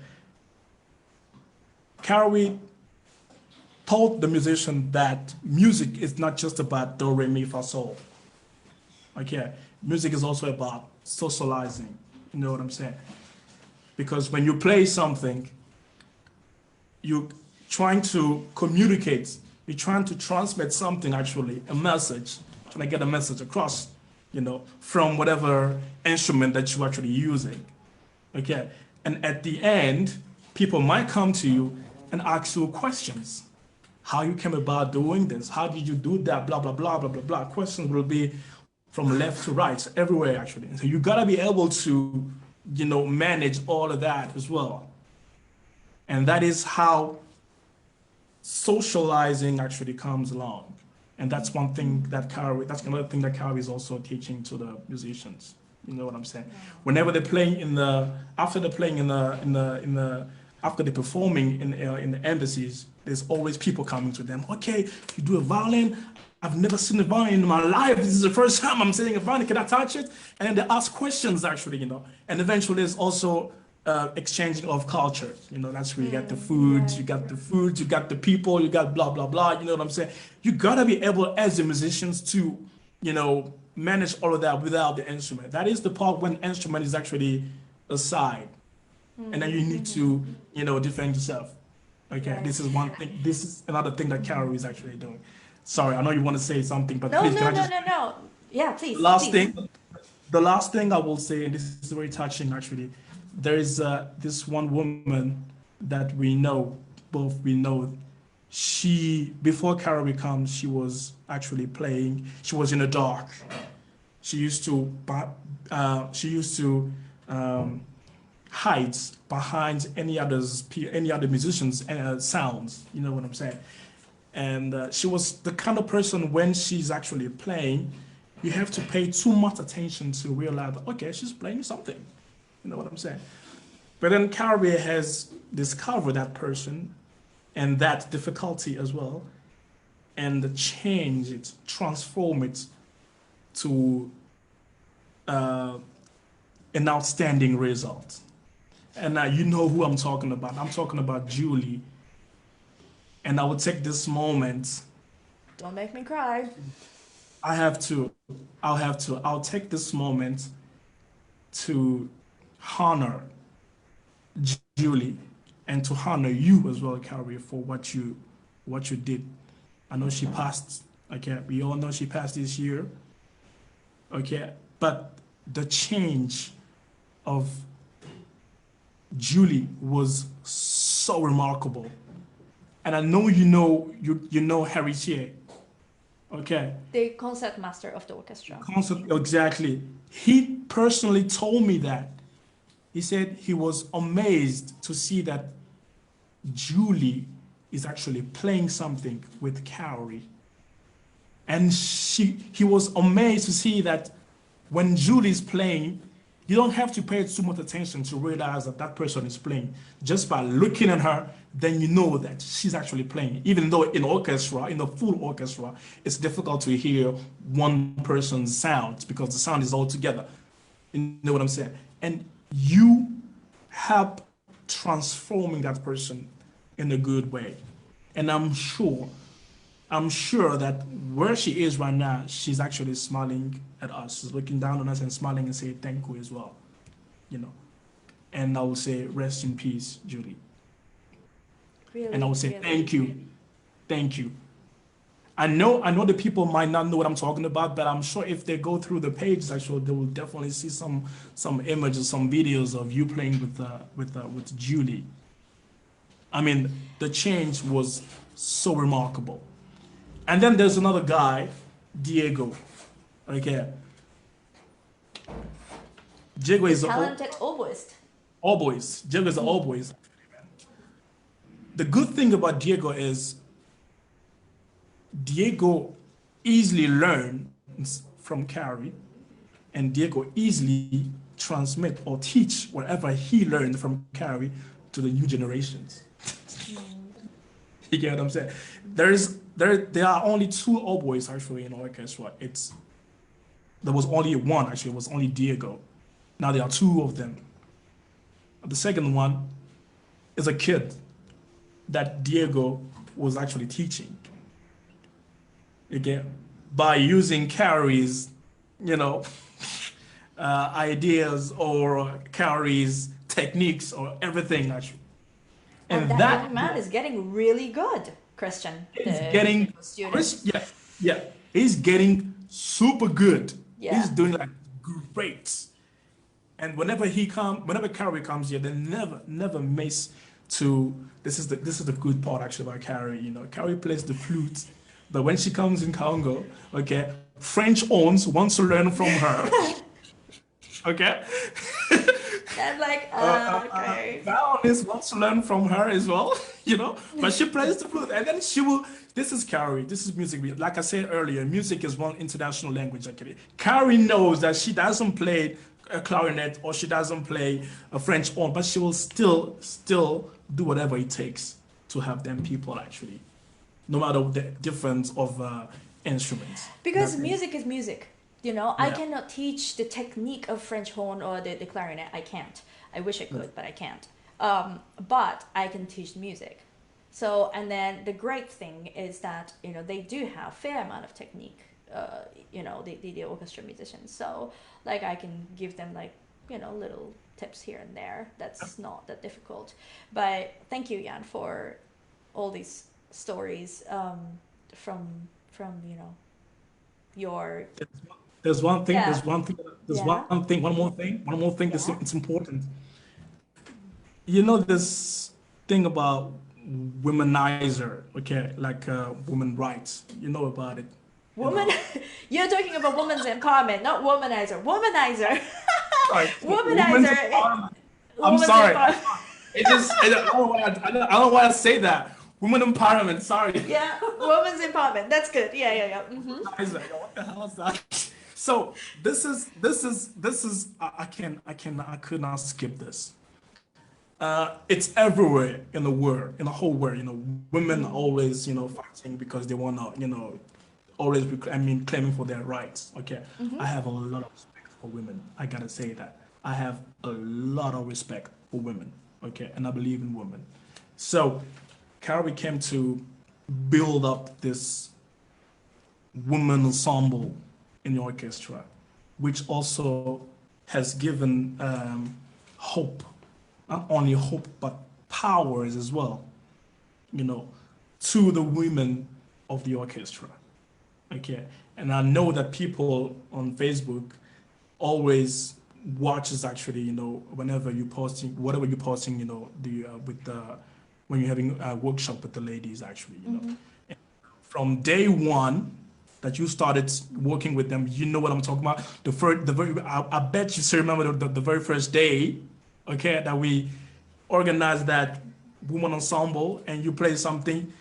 Carrie taught the musician that music is not just about do re mi fa sol. Okay, music is also about socializing. You know what I'm saying? Because when you play something, you trying to communicate, you're trying to transmit something actually, a message, trying to get a message across, from whatever instrument that you're actually using. Okay. And at the end, people might come to you and ask you questions. How you came about doing this? How did you do that? Blah blah blah blah blah blah. Questions will be from left to right, everywhere actually. So you gotta be able to, manage all of that as well. And that is how socializing actually comes along. And that's one thing that's another thing that Carrie is also teaching to the musicians. You know what I'm saying? Whenever they're playing after they're playing after they're performing in the embassies, there's always people coming to them. Okay, you do a violin. I've never seen a violin in my life. This is the first time I'm seeing a violin. Can I touch it? And then they ask questions actually. And eventually there's also exchanging of culture. That's where you got the food, you Right, got right. the food, you got the people, you got blah blah blah. You know what I'm saying? You gotta be able as a musicians to, manage all of that without the instrument. That is the part when instrument is actually aside, and then you need to, defend yourself. Okay, Right. this is one thing. This is another thing that Carol is actually doing. Sorry, I know you want to say something, but No, please, can no, I no, just no, no. Yeah, the please, last please. thing, the last thing I will say, and this is very touching actually, there is this one woman that we know, both we know, she, before Carol comes, she was actually playing, she was in the dark. She used to, um, hide behind any other musicians' sounds, you know what I'm saying? And she was the kind of person when she's actually playing, you have to pay too much attention to realize, okay, she's playing something. You know what I'm saying? But then Caribbean has discovered that person and that difficulty as well, and change it, transform it to uh, an outstanding result. And you know who I'm talking about. I'm talking about Julie. And I will take this moment. Don't make me cry. I have to, I'll take this moment to honor Julie and to honor you as well, Carrie, for what you did. I know she passed. Okay, we all know she passed this year. Okay, but the change of Julie was so remarkable. And I know you know Héritier. Okay, The concert master of the orchestra. concert exactly. He personally told me that. He said he was amazed to see that Julie is actually playing something with Carrie. And he was amazed to see that when Julie's playing, you don't have to pay too much attention to realize that that person is playing. Just by looking at her, then you know that she's actually playing. Even though in orchestra, in the full orchestra, it's difficult to hear one person's sound because the sound is all together. You know what I'm saying? And you help transforming that person in a good way. And I'm sure that where she is right now, she's actually smiling at us. She's looking down on us and smiling and say thank you as well. You know. And I will say rest in peace, Julie. Really, And I will say really, thank you. really. Thank you. I know the people might not know what I'm talking about, but I'm sure if they go through the pages, actually, they will definitely see some images, some videos of you playing with Julie. I mean, the change was so remarkable. And then there's another guy, Diego. Okay, Diego The is the talented oboist. oboist. Diego is the oboist. The good thing about Diego is Diego easily learns from Carrie, and Diego easily transmit or teach whatever he learned from Carrie to the new generations. You get what I'm saying? There are only two oboes actually in orchestra. There was only one actually. It was only Diego. Now there are two of them. The second one is a kid that Diego was actually teaching. Again, by using Carrie's, you know, ideas or Carrie's techniques or everything actually. And And that that young man is getting really good, Christian, is the getting student. yeah, yeah, he's getting super good. Yeah. He's doing like great. And whenever Carrie comes here, they never miss to this is the good part actually about Carrie. You know, Carrie plays the flute, but when she comes in Congo, okay, French owns wants to learn from her. Okay, And like, okay. Baroness wants to learn from her as well, you know. But she plays the flute, and then she will. This is Carrie. This is music. Like I said earlier, music is one international language. Actually, Carrie knows that she doesn't play a clarinet or she doesn't play a French horn, but she will still do whatever it takes to have them people actually, no matter the difference of instruments. Because That- music is music. You know, I Yeah. cannot teach the technique of French horn or the clarinet. I can't. I wish I could, but I can't. But I can teach music. So, and then the great thing is that, you know, they do have fair amount of technique, you know, the orchestra musicians. So, like, I can give them, like, you know, little tips here and there. That's not that difficult. But thank you, Yan, for all these stories from you know, your There's one thing. Yeah. There's one thing. There's Yeah. one thing. One more thing. One more thing. Yeah. It's important. You know this thing about womanizer, okay, like women rights. You know about it. you know. woman. You're talking about women's empowerment, not womanizer. Womanizer. Sorry, Womanizer. women's empowerment. I'm Women's sorry. empowerment. I don't want to say that. Women empowerment. Sorry. Yeah, women's empowerment. That's good. Yeah. Mm-hmm. What the hell is that? So this is I could not skip this. It's everywhere in the world, in the whole world. You know, women are always, you know, fighting because they wanna, you know, always claiming for their rights. Okay, I have a lot of respect for women. I gotta say that I have a lot of respect for women. Okay, and I believe in women. So, Carrie came to build up this woman ensemble in the orchestra, which also has given hope, not only hope, but powers as well, you know, to the women of the orchestra. Okay. And I know that people on Facebook always watches actually, whenever you're posting, whatever you're posting, the with the when you're having a workshop with the ladies actually, Mm-hmm. from day one that you started working with them, you know what I'm talking about. I bet you still remember the very first day, okay, that we organized that woman ensemble and you play something.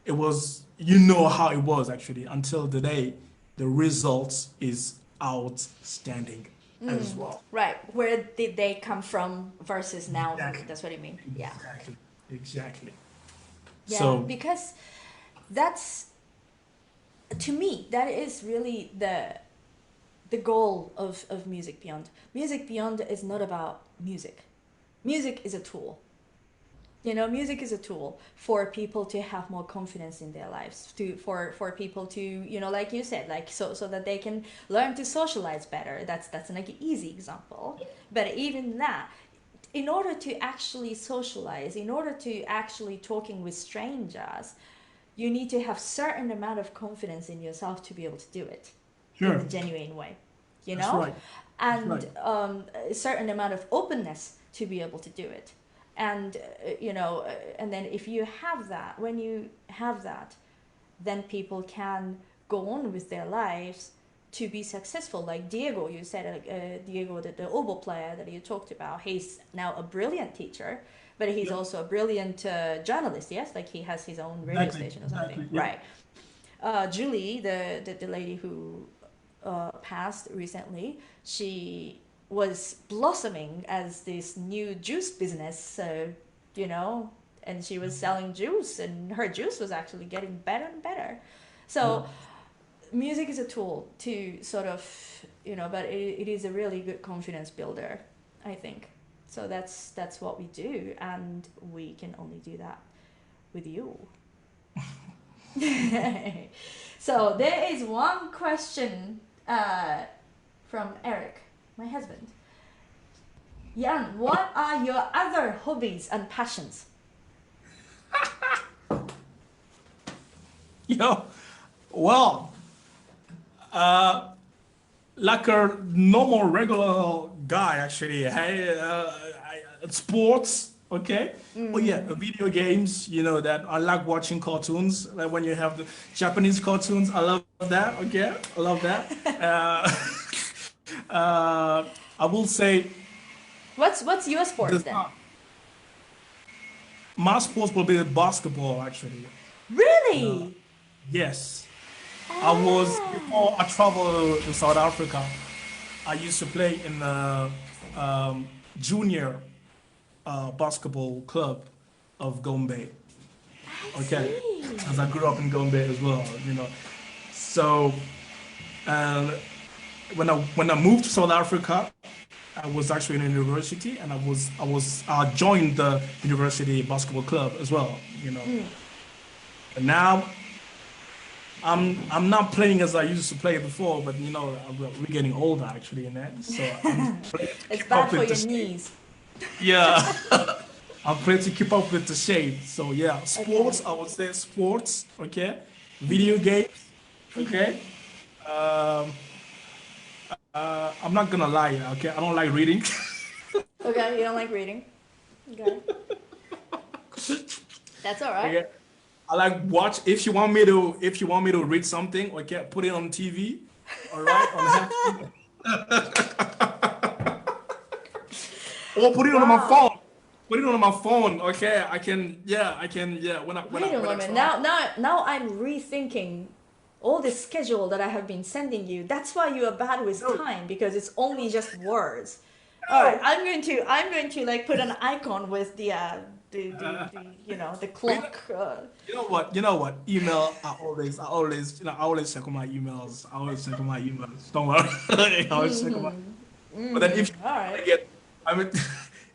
It was, how it was actually until the day the results is outstanding as well. Right. Where did they come from versus now? Exactly. That's what you mean. Yeah. Exactly. Exactly. Yeah. So Because that's, to me, that is really the goal of Music Beyond. Music Beyond is not about music. Music is a tool. Music is a tool for people to have more confidence in their lives, for people to, like you said, like so that they can learn to socialize better. That's like an easy example. But even that, in order to actually socialize, in order to actually talking with strangers, you need to have certain amount of confidence in yourself to be able to do it in a sure, genuine way, that's right. That's and right. a certain amount of openness to be able to do it. And and then if you have that, when you have that, then people can go on with their lives to be successful. Like Diego, you said, Diego, the oboe player that you talked about, he's now a brilliant teacher, but he's Yep. also a brilliant journalist. Yes, like he has his own radio Exactly. station or something, Exactly. Yep. right? Julie, the lady who passed recently, she was blossoming as this new juice business. So, and she was selling juice, and her juice was actually getting better and better. So, Yep. music is a tool to sort of, but it is a really good confidence builder, I think. So that's what we do, and we can only do that with you. So there is one question from Eric, my husband. Yan, what are your other hobbies and passions? Yo, well, uh, like a normal regular guy actually. Sports, okay. Oh yeah, video games. You know that I like watching cartoons. Like when you have the Japanese cartoons, I love that. Okay, I love that. I will say What's your sports this. then? My sports will be basketball actually. Really? Yes. I was Ah, before I traveled to South Africa. I used to play in the junior basketball club of Gombe. I Okay, see. as I grew up in Gombe as well, So, uh, when I moved to South Africa, I was actually in a university, and I joined the university basketball club as well. And now I'm not playing as I used to play before, but we're getting older actually in that. So I'm trying to It's keep bad up for with the your shape. knees. Yeah, I'm trying to keep up with the shape. So yeah, Okay. sports. I would say sports. Okay, video games. Okay. Um, I'm not gonna lie. Okay, I don't like reading. Okay, you don't like reading. Okay. That's all right. Okay, I like watch. If you want me to read something, okay, put it on TV. All right, on half. Or put it on my Wow. phone. Put it on my phone. Okay, I can. Yeah, I can. Yeah, when I when I Wait a when I moment. travel. Now I'm rethinking all the schedule that I have been sending you. That's why you are bad with No, time because it's only just words. All right, no. I'm going to like put an icon with the the But clock. you know what? Email. I always check on my emails. I always check on my emails. Don't worry. I always check on my. But then if you All want right, to get, I mean, you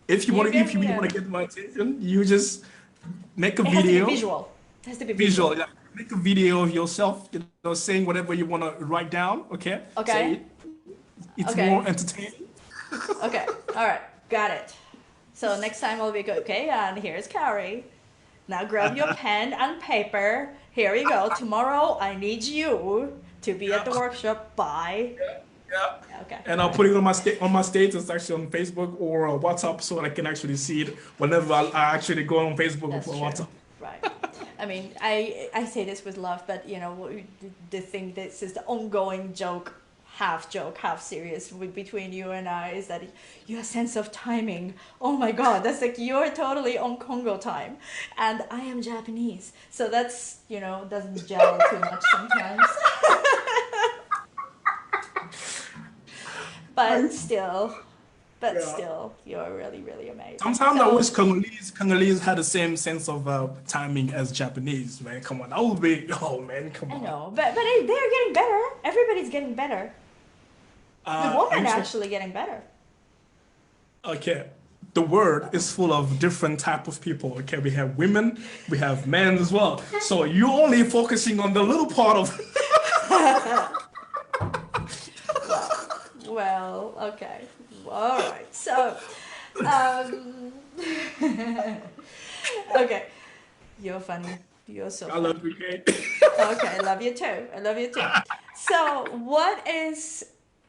if give you me really want a. to get my attention, you just make a It has to be video. visual. It has to be Visual. visual. Yeah. Make a video of yourself. Saying whatever you want to write down. Okay. Say Okay. it. It's more Okay. entertaining. Okay. All right. Got it. So next time I'll be go, okay, and here's Carrie. Now grab your pen and paper. Here we go. Tomorrow I need you to be at the Yeah. workshop by. Yeah. Okay, And all I'll right. put it on my status actually on Facebook or WhatsApp so that I can actually see it whenever I actually go on Facebook That's or true. WhatsApp. Right. I mean, I say this with love, but you know, the thing this is the ongoing joke, half serious between you and I is that your sense of timing. Oh my God, that's like you're totally on Congo time, and I am Japanese, so that's doesn't gel too much sometimes. But I, still, but yeah. still, you're really really amazing. Sometimes I So. wish Congolese had the same sense of timing as Japanese, man. Come on, that would be, oh man, come I on. know, but they're getting better. Everybody's getting better. The Are woman you sure? actually getting better. Okay. The world is full of different type of people. Okay, we have women, we have men as well. So you're only focusing on the little part of. Well, well, okay, all right. So, um, okay, you're funny. You're so I love funny. you, Kate. Okay, I love you too. I love you too. So, what is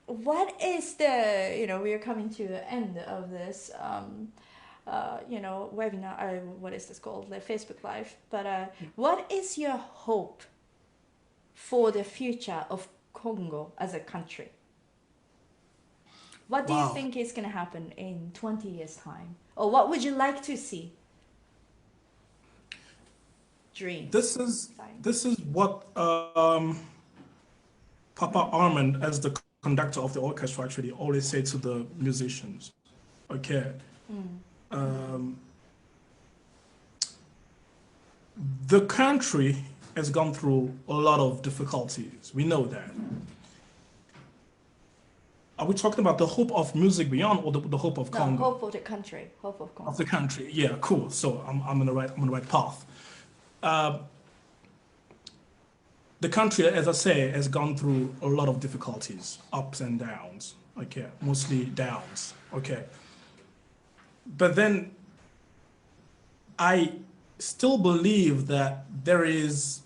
the we are coming to the end of this webinar. What is this called? The Facebook Live. But what is your hope for the future of Congo as a country? What do you Wow. think is going to happen in 20 years' time? Or what would you like to see? Dreams. This is Fine. this is what Papa Armand, as the conductor of the orchestra, actually always say to the musicians. Okay. Mm. Um, the country has gone through a lot of difficulties. We know that. Are we talking about the hope of music beyond or the hope of No, Congo? hope for the country. Hope of Of Congo. the country. Yeah, cool. So I'm on the right path. Uh, the country, as I say, has gone through a lot of difficulties, ups and downs. Okay, mostly downs. Okay, but then I still believe that there is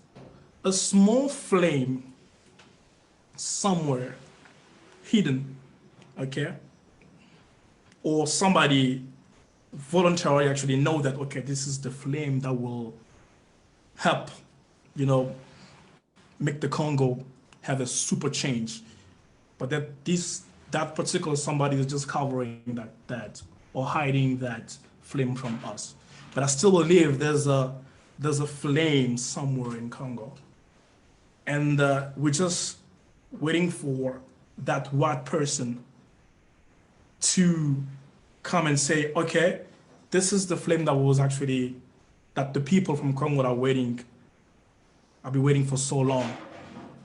a small flame somewhere hidden. Okay, or somebody voluntarily actually know that okay, this is the flame that will help, you know, make the Congo have a super change. But that particular somebody is just covering that or hiding that flame from us. But I still believe there's a flame somewhere in Congo, and we're just waiting for that white person to come and say, okay, this is the flame that was actually that the people from Congo are waiting. I've been waiting for so long,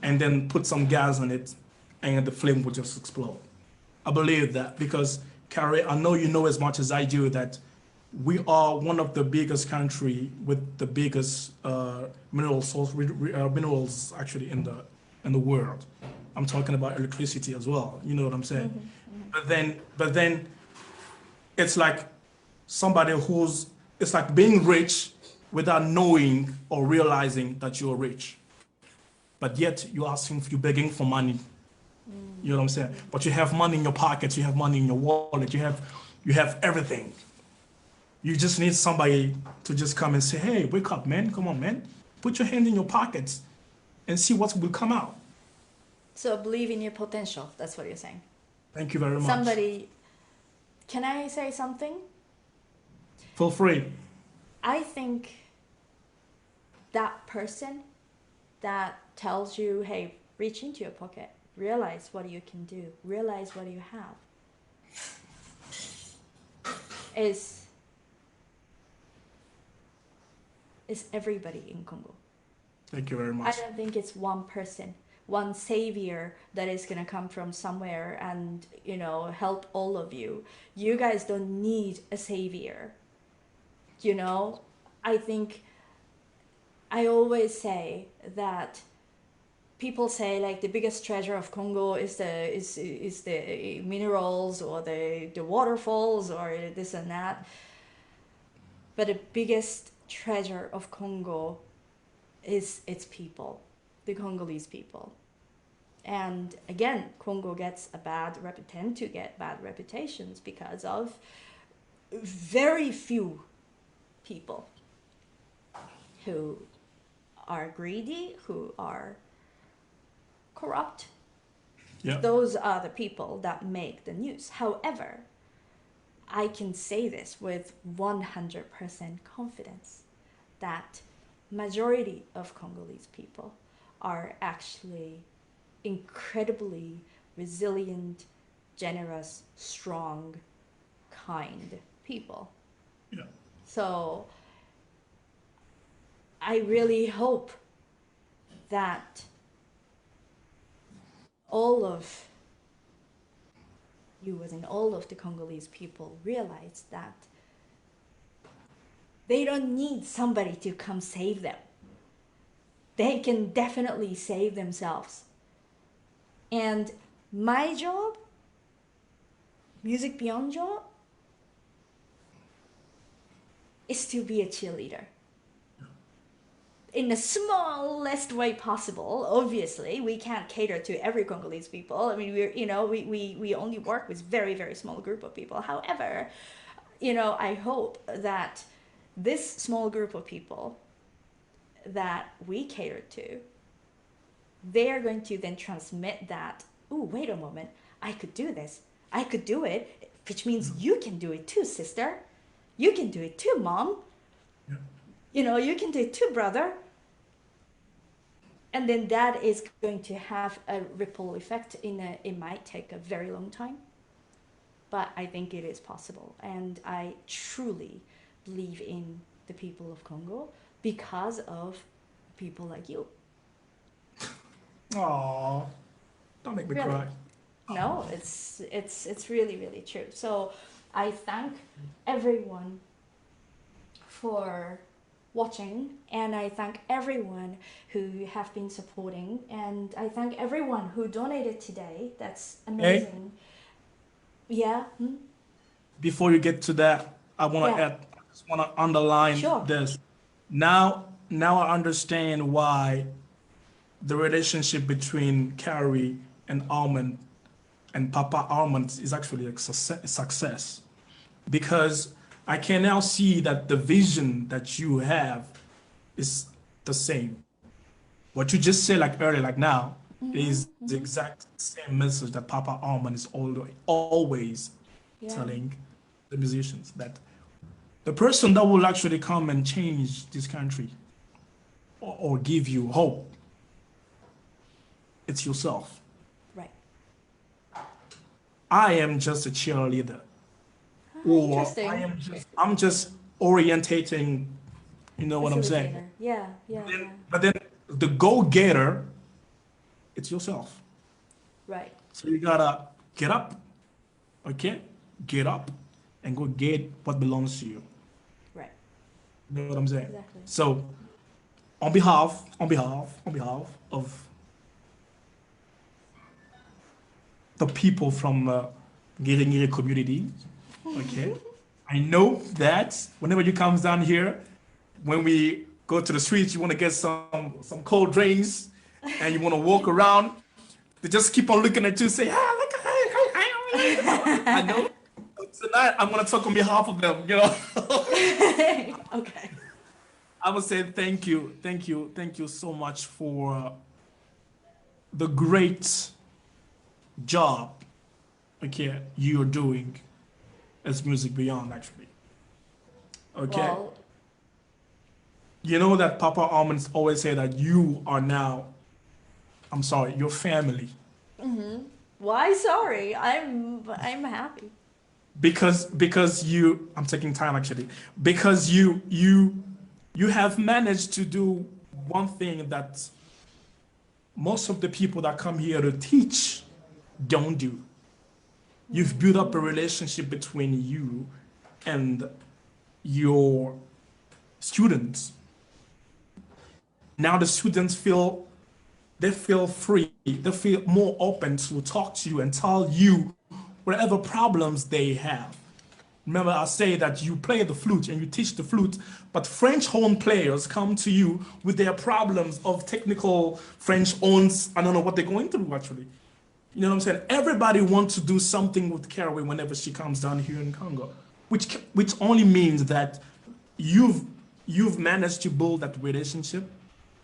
and then put some gas on it, and the flame will just explode. I believe that because Carrie, I know you know as much as I do that we are one of the biggest country with the biggest mineral source minerals actually in the world. I'm talking about electricity as well. You know what I'm saying? Mm-hmm, mm-hmm. But then it's like somebody who's it's like being rich without knowing or realizing that you're rich. But yet you're begging for money. You know what I'm saying? Mm-hmm. But you have money in your pockets, you have money in your wallet, you have everything. You just need somebody to just come and say, hey, wake up, man. Come on, man. Put your hand in your pockets and see what will come out. So believe in your potential. That's what you're saying. Thank you very much. Somebody, can I say something? Feel free. I think that person that tells you, hey, reach into your pocket, realize what you can do, realize what you have, is everybody in Congo. Thank you very I much. don't think it's one person, one savior that is gonna come from somewhere and help all of you. You guys don't need a savior. I think I always say that people say like the biggest treasure of Congo is the minerals or the waterfalls or this and that. but the biggest treasure of Congo is its people, the Congolese people. And again, Congo tend to get bad reputations because of very few people who are greedy, who are corrupt. Yeah. Those are the people that make the news. However, I can say this with 100% confidence that majority of Congolese people are actually incredibly resilient, generous, strong, kind people. Yeah. So I really hope that all of you, as in all of the Congolese people, realize that they don't need somebody to come save them. They can definitely save themselves. And my job, Music Beyond job, is to be a cheerleader. In the smallest way possible. Obviously, we can't cater to every Congolese people. I mean, we only work with very, very small group of people. However, I hope that this small group of people that we cater to, they are going to then transmit that, oh, wait a moment, I could do this. I could do it, which means you can do it too, sister. You can do it too, mom. Yeah. You can do it too, brother. And then that is going to have a ripple effect it might take a very long time. But I think it is possible. And I truly believe in the people of Congo because of people like you. Aww. Don't make me Really? cry. No, it's really, really true. So I thank everyone for watching, and I thank everyone who have been supporting, and I thank everyone who donated today. That's amazing. Yeah. Before you get to that, I want to Yeah. add, I just want to underline Sure. this. Now I understand why the relationship between Carrie and Almond and Papa Almond is actually a success. Because I can now see that the vision that you have is the same. What you just said like earlier, like now, is the exact same message that Papa Almond is always Yeah. telling the musicians, that the person that will actually come and change this country or give you hope, it's yourself. Right. I am just a cheerleader, Ah, or interesting. I'm just orientating, you know what I'm saying? Facilitator. Yeah. Yeah. Yeah. But then the go-getter, it's yourself. Right. So you gotta get up, okay? Get up and go get what belongs to you. Right. You know what I'm saying? Exactly. So on behalf of the people from Ngiri community, okay? I know that whenever you come down here, when we go to the streets, you want to get some cold drinks, and you want to walk around. They just keep on looking at you, say, "Ah, look, I know." Tonight, I'm gonna talk on behalf of them. Okay. I would say thank you so much for the great job, okay, you're doing as Music Beyond, actually. Okay, Well, you know that Papa Almonds always say that you are now, I'm sorry, your family, why? Sorry. I'm happy. because you, I'm taking time actually, because you have managed to do one thing that most of the people that come here to teach don't do. You've built up a relationship between you and your students. Now the students feel free, they feel more open to talk to you and tell you whatever problems they have. Remember, I say that you play the flute and you teach the flute, but French horn players come to you with their problems of technical French horns. I don't know what they're going through actually. You know what I'm saying? Everybody wants to do something with Caraway whenever she comes down here in Congo, which only means that you've you've managed to build that relationship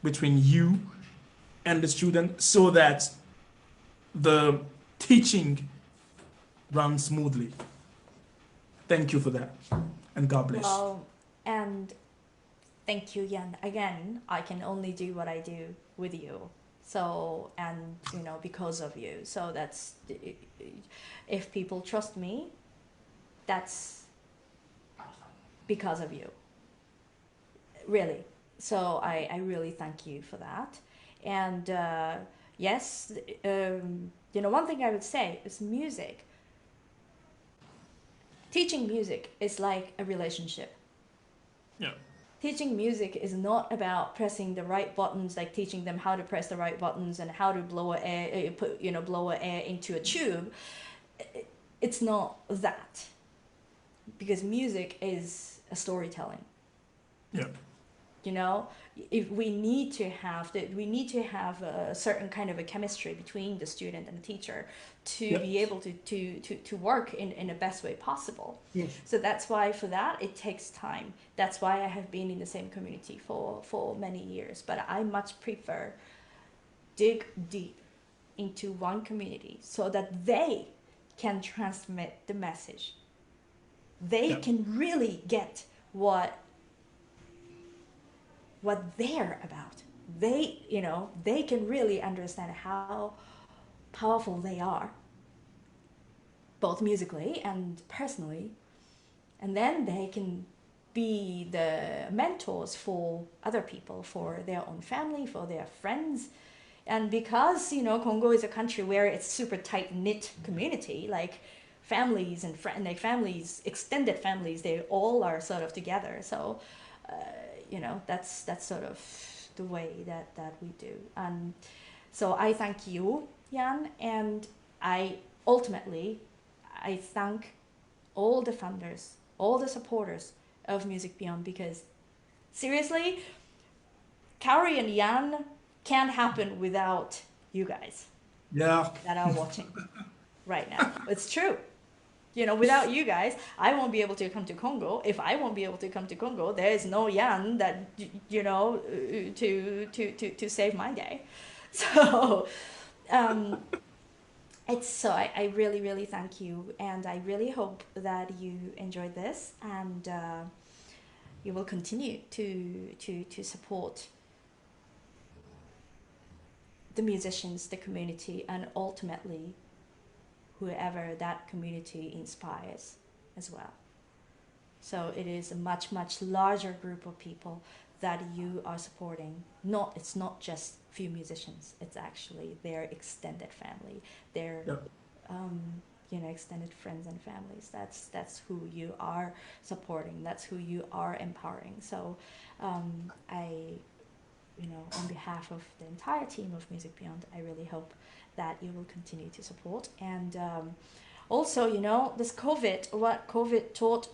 between you and the student so that the teaching runs smoothly. Thank you for that, and God bless. Well, and thank you, Yan. Again, I can only do what I do with you. So, and because of you. So that's, if people trust me, that's because of you, really. So I really thank you for that. And yes, one thing I would say is music. Teaching music is like a relationship. Yeah. Teaching music is not about pressing the right buttons, like teaching them how to press the right buttons and how to blow air, blow air into a tube. It's not that, because music is a storytelling. Yeah. If we need to have a certain kind of a chemistry between the student and the teacher to Yeah. be able to work in the best way possible. Yes. So that's why for that it takes time. That's why I have been in the same community for many years. But I much prefer dig deep into one community so that they can transmit the message. They Yeah. can really get what they're about. They can really understand how powerful they are, both musically and personally, and then they can be the mentors for other people, for their own family, for their friends. And because Congo is a country where it's super tight knit community, like families and like families, extended families, they all are sort of together. So that's sort of the way that we do. And so I thank you, Yan, and I thank all the funders, all the supporters of Music Beyond, because seriously, Kaori and Yan can't happen without you guys Yeah. that are watching right now. It's true. Without you guys, I won't be able to come to Congo. If I won't be able to come to Congo, there is no Yan that to save my day. So I really really thank you, and I really hope that you enjoyed this, and you will continue to support the musicians, the community, and ultimately whoever that community inspires as well. So it is a much, much larger group of people that you are supporting. It's not just few musicians, it's actually their extended family, their Yeah. extended friends and families. That's who you are supporting, that's who you are empowering. So on behalf of the entire team of Music Beyond, I really hope that you will continue to support. And also, this COVID, what COVID taught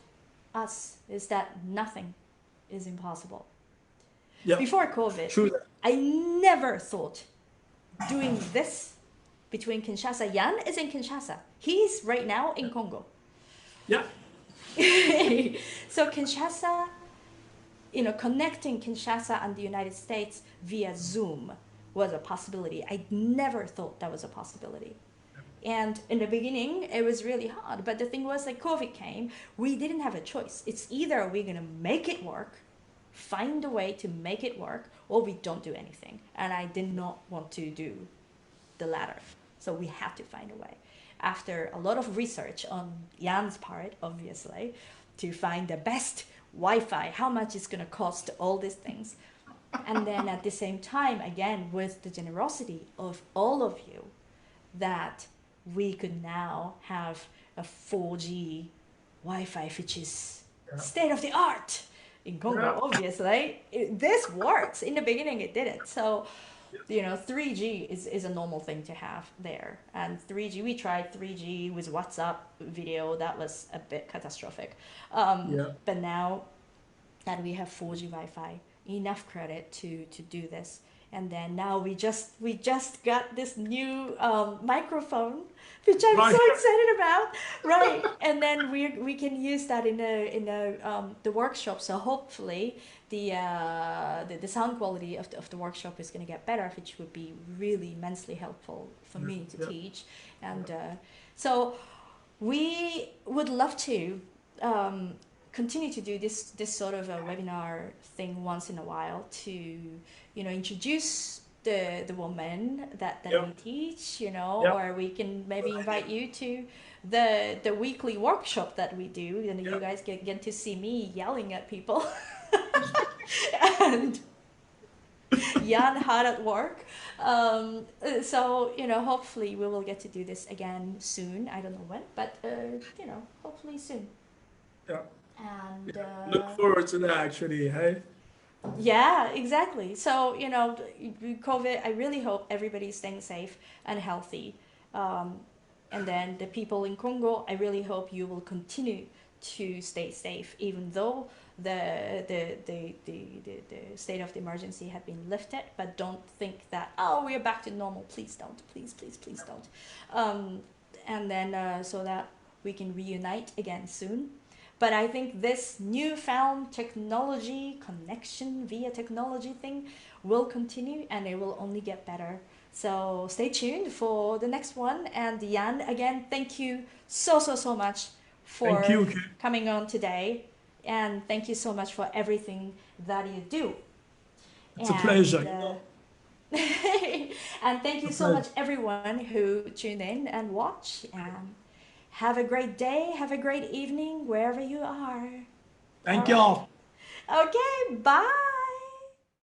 us is that nothing is impossible. Yeah. Before COVID, True. I never thought doing this between Kinshasa. Yan is in Kinshasa. He's right now in Congo. Yeah. So Kinshasa, connecting Kinshasa and the United States via Zoom was a possibility. I never thought that was a possibility. And in the beginning, it was really hard. But the thing was, like, COVID came, we didn't have a choice. It's either we're going to make it work, find a way to make it work, or we don't do anything. And I did not want to do the latter. So we had to find a way. After a lot of research on Yan's part, obviously, to find the best Wi-Fi, how much it's going to cost, all these things. And then at the same time, again, with the generosity of all of you, that we could now have a 4G Wi-Fi, which is state of the art in Congo, obviously. This works. In the beginning, it didn't. So 3G is a normal thing to have there. And 3G, we tried 3G with WhatsApp video. That was a bit catastrophic. Yeah. But now that we have 4G Wi-Fi, enough credit to do this. And then now we just got this new microphone, which I'm Right. so excited about, right? And then we can use that in the workshop. So hopefully the sound quality of the workshop is going to get better, which would be really immensely helpful for Yeah. me to Yeah. teach. And so we would love to um, continue to do this sort of a webinar thing once in a while to introduce the woman that Yeah. we teach, Yeah. or we can maybe invite you to the weekly workshop that we do, and you Yeah. guys get to see me yelling at people and Yan hard at work. So hopefully we will get to do this again soon. I don't know when, but hopefully soon. Yeah. And Look forward to that actually. Hey. yeah, exactly. So COVID. I really hope everybody's staying safe and healthy. Um, and then the people in Congo, I really hope you will continue to stay safe, even though the state of the emergency had been lifted. But don't think that, oh, we're back to normal. Please don't. Please don't. Um, and then so that we can reunite again soon. But I think this newfound technology connection via technology thing will continue, and it will only get better. So stay tuned for the next one. And Yan, again, thank you so much Thank for you. Kid. coming on today. And thank you so much for everything that you do. It's a pleasure. And and thank It's you a so much, pleasure. everyone who tuned in and watch. And have a great day. Have a great evening wherever you are. All Thank right. y'all. Okay. Bye.